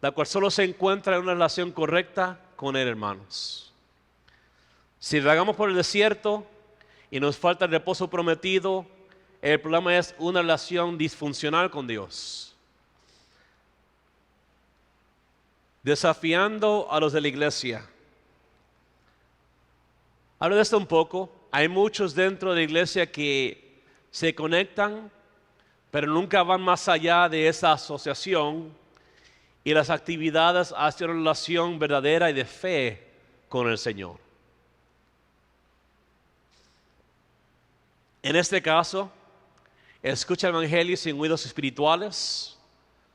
la cual solo se encuentra en una relación correcta con Él, hermanos. Si vagamos por el desierto y nos falta el reposo prometido, el problema es una relación disfuncional con Dios. Desafiando a los de la iglesia. Hablo de esto un poco. Hay muchos dentro de la iglesia que se conectan, pero nunca van más allá de esa asociación y las actividades hacia una relación verdadera y de fe con el Señor. En este caso, escucha el Evangelio sin oídos espirituales,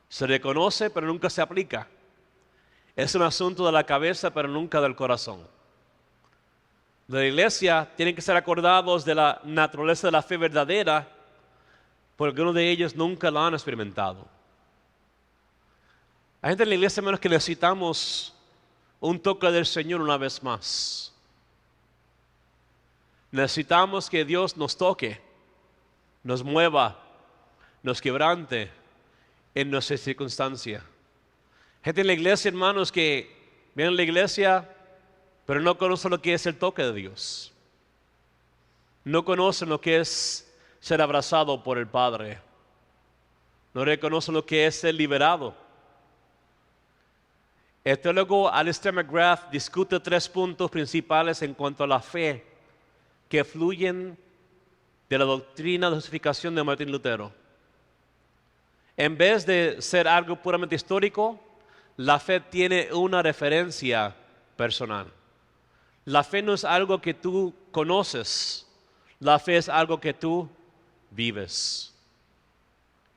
se reconoce pero nunca se aplica. Es un asunto de la cabeza pero nunca del corazón. De la iglesia tienen que ser acordados de la naturaleza de la fe verdadera, porque uno de ellos nunca la han experimentado. Hay gente en la iglesia, menos que necesitamos un toque del Señor una vez más. Necesitamos que Dios nos toque, nos mueva, nos quebrante en nuestra circunstancia. Gente en la iglesia, hermanos, que vienen a la iglesia, pero no conocen lo que es el toque de Dios. No conocen lo que es ser abrazado por el Padre. No reconocen lo que es ser liberado. El teólogo Alistair McGrath discute 3 puntos principales en cuanto a la fe que fluyen de la doctrina de justificación de Martín Lutero. En vez de ser algo puramente histórico, la fe tiene una referencia personal. La fe no es algo que tú conoces, la fe es algo que tú vives.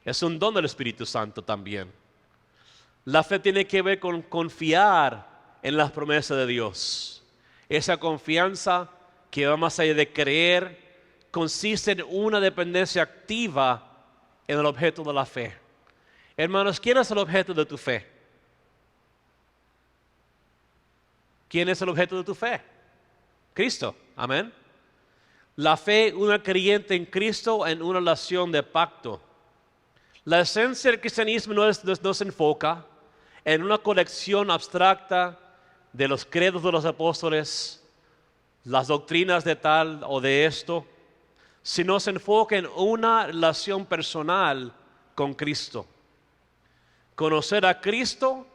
Es un don del Espíritu Santo también. La fe tiene que ver con confiar en las promesas de Dios. Esa confianza que va más allá de creer, consiste en una dependencia activa en el objeto de la fe. Hermanos, ¿quién es el objeto de tu fe? ¿Quién es el objeto de tu fe? Cristo, amén. La fe, una creyente en Cristo en una relación de pacto. La esencia del cristianismo no se enfoca en una colección abstracta de los credos de los apóstoles, las doctrinas de tal o de esto, sino se enfoca en una relación personal con Cristo. Conocer a Cristo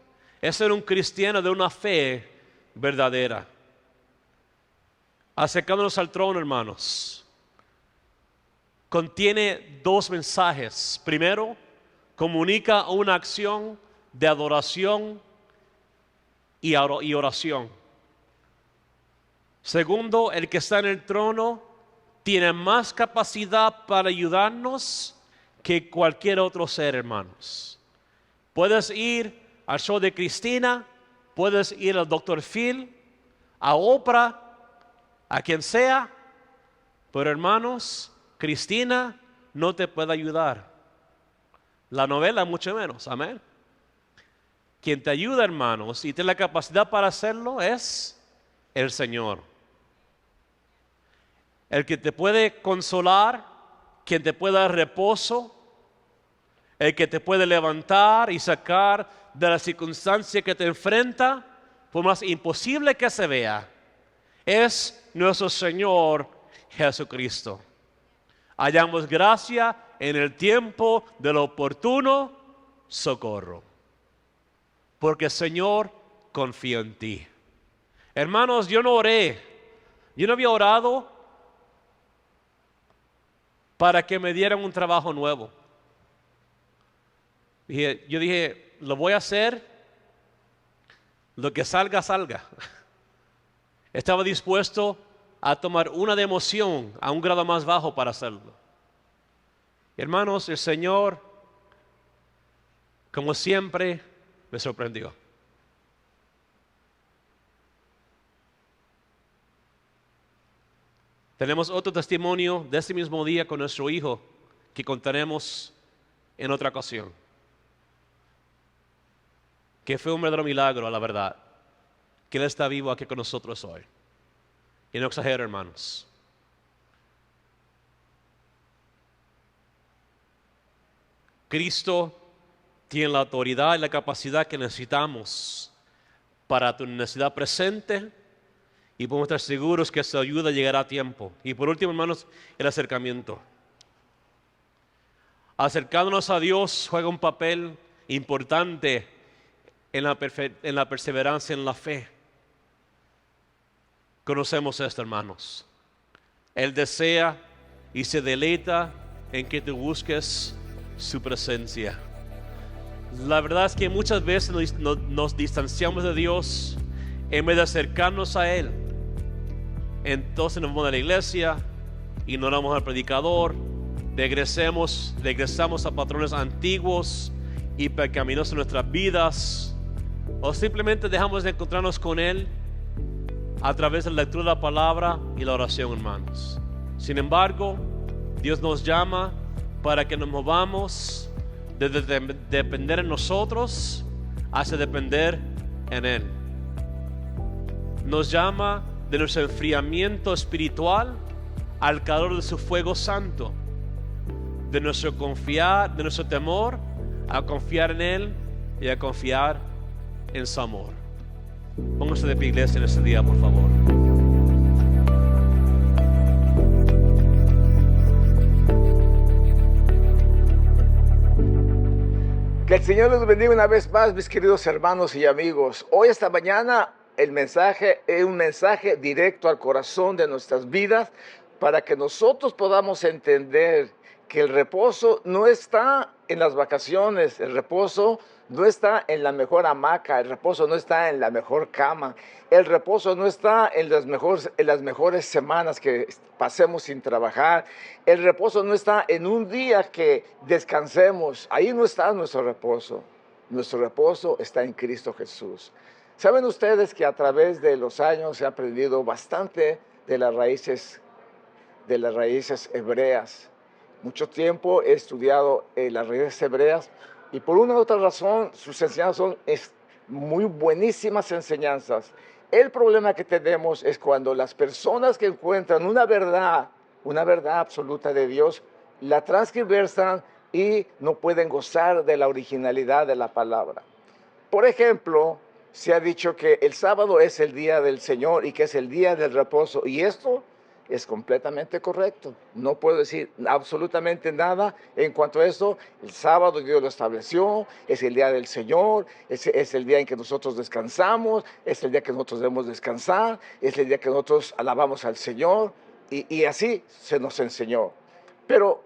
es ser un cristiano de una fe verdadera. Acercándonos al trono, hermanos, contiene dos mensajes. Primero, comunica una acción de adoración y oración. Segundo, el que está en el trono tiene más capacidad para ayudarnos que cualquier otro ser, hermanos. Puedes ir al show de Cristina, puedes ir al Dr. Phil, a Oprah, a quien sea, pero hermanos, Cristina no te puede ayudar. La novela mucho menos, amén. Quien te ayuda, hermanos, y tiene la capacidad para hacerlo es el Señor. El que te puede consolar, quien te puede dar reposo, el que te puede levantar y sacar de la circunstancia que te enfrenta, por más imposible que se vea, es nuestro Señor Jesucristo. Hallamos gracia en el tiempo del oportuno socorro, porque el Señor confía en ti. Hermanos, yo no había orado para que me dieran un trabajo nuevo. Yo dije, lo voy a hacer, lo que salga, salga. Estaba dispuesto a tomar una democión a un grado más bajo para hacerlo. Hermanos, el Señor, como siempre, me sorprendió. Tenemos otro testimonio de este mismo día con nuestro hijo que contaremos en otra ocasión. Que fue un verdadero milagro, a la verdad, que Él está vivo aquí con nosotros hoy. Y no exagero, hermanos. Cristo tiene la autoridad y la capacidad que necesitamos para tu necesidad presente y podemos estar seguros que su ayuda llegará a tiempo. Y por último, hermanos, el acercamiento. Acercándonos a Dios juega un papel importante en la perseverancia en la fe. Conocemos esto, hermanos. Él desea y se deleita en que tú busques su presencia. La verdad es que muchas veces nos distanciamos de Dios en vez de acercarnos a Él. Entonces nos vamos a la iglesia, ignoramos al predicador, regresamos a patrones antiguos y pecaminosos en nuestras vidas, o simplemente dejamos de encontrarnos con Él a través de la lectura de la palabra y la oración, hermanos. Sin embargo, Dios nos llama para que nos movamos de depender en nosotros hacia depender en Él. Nos llama de nuestro enfriamiento espiritual al calor de su fuego santo, de nuestro temor a confiar en Él y a confiar en su amor. Pónganse de pie, iglesia, en este día, por favor. Que el Señor los bendiga una vez más, mis queridos hermanos y amigos. Hoy, esta mañana, el mensaje es un mensaje directo al corazón de nuestras vidas para que nosotros podamos entender que el reposo no está en las vacaciones, el reposo no está en la mejor hamaca, el reposo no está en la mejor cama, el reposo no está en las mejores semanas que pasemos sin trabajar, el reposo no está en un día que descansemos, ahí no está nuestro reposo está en Cristo Jesús. ¿Saben ustedes que a través de los años se ha aprendido bastante de las raíces hebreas? Mucho tiempo he estudiado las raíces hebreas y por una u otra razón sus enseñanzas son muy buenísimas enseñanzas. El problema que tenemos es cuando las personas que encuentran una verdad absoluta de Dios, la transgiversan y no pueden gozar de la originalidad de la palabra. Por ejemplo, se ha dicho que el sábado es el día del Señor y que es el día del reposo. Y esto es completamente correcto. No puedo decir absolutamente nada en cuanto a eso. El sábado Dios lo estableció, es el día del Señor, es el día en que nosotros descansamos, es el día que nosotros debemos descansar, es el día que nosotros alabamos al Señor, y así se nos enseñó. Pero,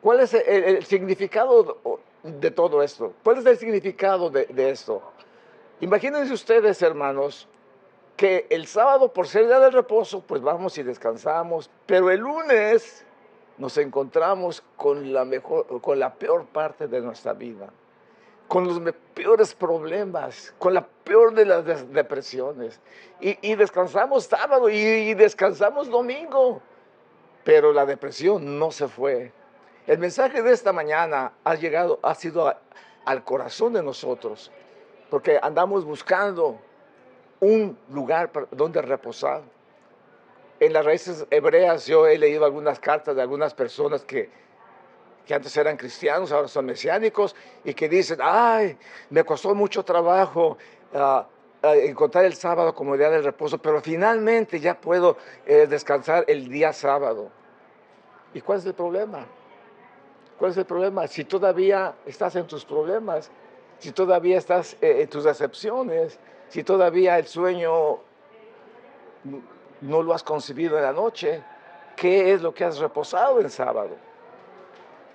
¿cuál es el significado de todo esto? ¿Cuál es el significado de esto? Imagínense ustedes, hermanos, que el sábado, por ser día del reposo, pues vamos y descansamos, pero el lunes nos encontramos con la peor parte de nuestra vida, con los peores problemas, con la peor de las depresiones, y descansamos sábado y descansamos domingo, pero la depresión no se fue. El mensaje de esta mañana ha sido al corazón de nosotros, porque andamos buscando un lugar donde reposar. En las raíces hebreas yo he leído algunas cartas de algunas personas que antes eran cristianos, ahora son mesiánicos, y que dicen, ay, me costó mucho trabajo encontrar el sábado como día del reposo, pero finalmente ya puedo descansar el día sábado. ¿Y cuál es el problema? ¿Cuál es el problema? Si todavía estás en tus problemas, si todavía estás en tus decepciones, si todavía el sueño no lo has concebido en la noche, ¿qué es lo que has reposado en sábado?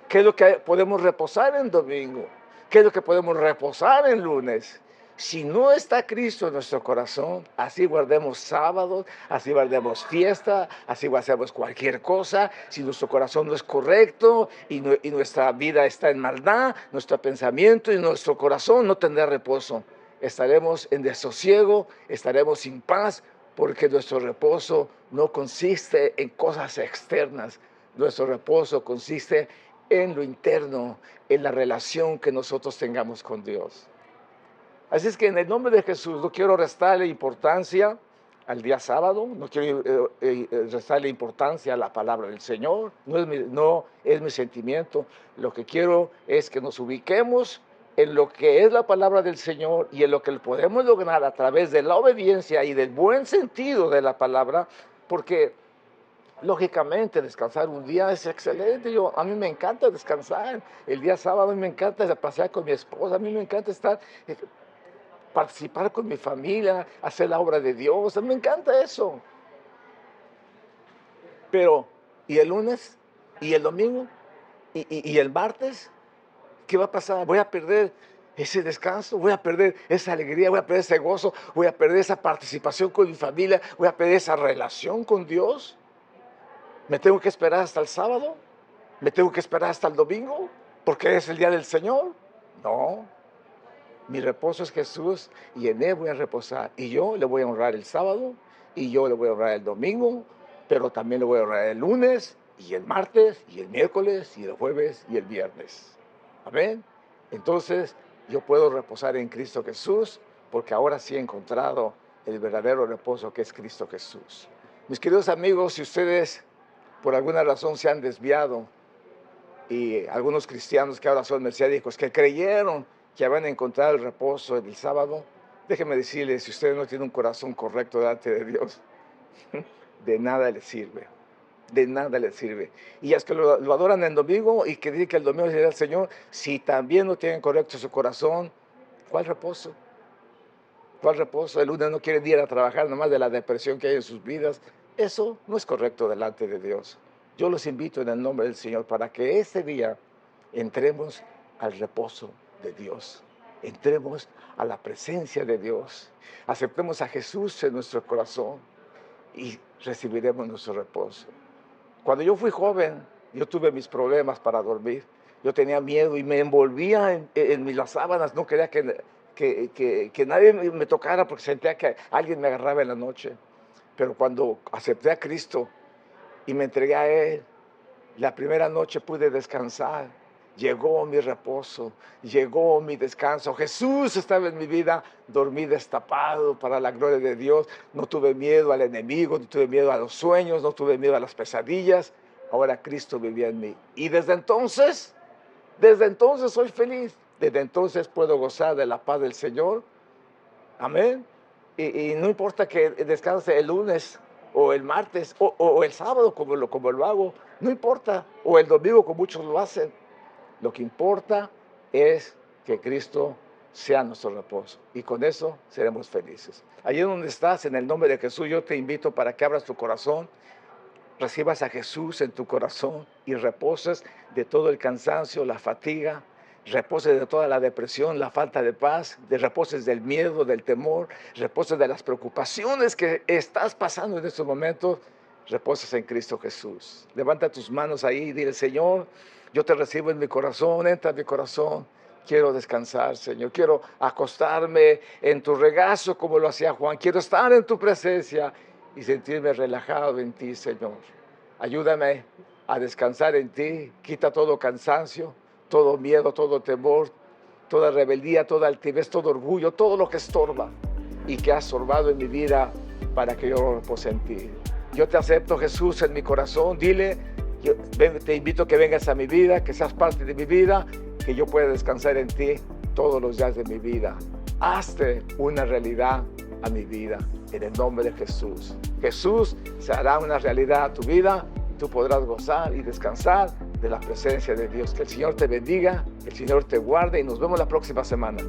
¿Qué es lo que podemos reposar en domingo? ¿Qué es lo que podemos reposar en lunes? Si no está Cristo en nuestro corazón, así guardemos sábados, así guardemos fiesta, así hacemos cualquier cosa. Si nuestro corazón no es correcto y nuestra vida está en maldad, nuestro pensamiento y nuestro corazón no tendrá reposo. Estaremos en desosiego, estaremos sin paz, porque nuestro reposo no consiste en cosas externas. Nuestro reposo consiste en lo interno, en la relación que nosotros tengamos con Dios. Así es que en el nombre de Jesús no quiero restarle importancia al día sábado, no quiero restarle importancia a la palabra del Señor, no es mi sentimiento. Lo que quiero es que nos ubiquemos en lo que es la palabra del Señor y en lo que podemos lograr a través de la obediencia y del buen sentido de la palabra, porque lógicamente descansar un día es excelente. A mí me encanta descansar. El día sábado a mí me encanta pasear con mi esposa, a mí me encanta participar con mi familia, hacer la obra de Dios, a mí me encanta eso. Pero, ¿y el lunes? ¿Y el domingo? ¿Y el martes? ¿Qué va a pasar? ¿Voy a perder ese descanso? ¿Voy a perder esa alegría? ¿Voy a perder ese gozo? ¿Voy a perder esa participación con mi familia? ¿Voy a perder esa relación con Dios? ¿Me tengo que esperar hasta el sábado? ¿Me tengo que esperar hasta el domingo? ¿Porque es el día del Señor? No. Mi reposo es Jesús y en Él voy a reposar. Y yo le voy a honrar el sábado, y yo le voy a honrar el domingo, pero también le voy a honrar el lunes, y el martes, y el miércoles, y el jueves, y el viernes. Amén. Entonces yo puedo reposar en Cristo Jesús, porque ahora sí he encontrado el verdadero reposo que es Cristo Jesús. Mis queridos amigos, si ustedes por alguna razón se han desviado, y algunos cristianos que ahora son mesiánicos, que creyeron que van a encontrar el reposo el sábado, déjenme decirles, si ustedes no tienen un corazón correcto delante de Dios, de nada les sirve. De nada les sirve. Y las que lo adoran el domingo y que dicen que el domingo es el día del Señor, si también no tienen correcto su corazón, ¿cuál reposo? ¿Cuál reposo? El lunes no quieren ir a trabajar nomás de la depresión que hay en sus vidas. Eso no es correcto delante de Dios. Yo los invito en el nombre del Señor para que este día entremos al reposo de Dios. Entremos a la presencia de Dios. Aceptemos a Jesús en nuestro corazón y recibiremos nuestro reposo. Cuando yo fui joven, yo tuve mis problemas para dormir. Yo tenía miedo y me envolvía en las sábanas. No quería que nadie me tocara porque sentía que alguien me agarraba en la noche. Pero cuando acepté a Cristo y me entregué a Él, la primera noche pude descansar. Llegó mi reposo, llegó mi descanso. Jesús estaba en mi vida, dormí destapado para la gloria de Dios. No tuve miedo al enemigo, no tuve miedo a los sueños, no tuve miedo a las pesadillas. Ahora Cristo vivía en mí. Y desde entonces soy feliz. Desde entonces puedo gozar de la paz del Señor. Amén. Y no importa que descanse el lunes, o el martes, o el sábado como lo hago, no importa, o el domingo como muchos lo hacen. Lo que importa es que Cristo sea nuestro reposo, y con eso seremos felices. Allí donde estás, en el nombre de Jesús, yo te invito para que abras tu corazón, recibas a Jesús en tu corazón y reposes de todo el cansancio, la fatiga, reposes de toda la depresión, la falta de paz, de reposes del miedo, del temor, reposes de las preocupaciones que estás pasando en estos momentos. Reposes en Cristo Jesús. Levanta tus manos ahí y dile: Señor, yo te recibo en mi corazón, entra en mi corazón. Quiero descansar, Señor. Quiero acostarme en tu regazo como lo hacía Juan. Quiero estar en tu presencia y sentirme relajado en ti, Señor. Ayúdame a descansar en ti. Quita todo cansancio, todo miedo, todo temor, toda rebeldía, toda altivez, todo orgullo, todo lo que estorba y que ha estorbado en mi vida para que yo repose en ti. Yo te acepto, Jesús, en mi corazón. Dile: te invito a que vengas a mi vida, que seas parte de mi vida, que yo pueda descansar en ti todos los días de mi vida. Hazte una realidad a mi vida, en el nombre de Jesús. Jesús se hará una realidad a tu vida y tú podrás gozar y descansar de la presencia de Dios. Que el Señor te bendiga, que el Señor te guarde y nos vemos la próxima semana.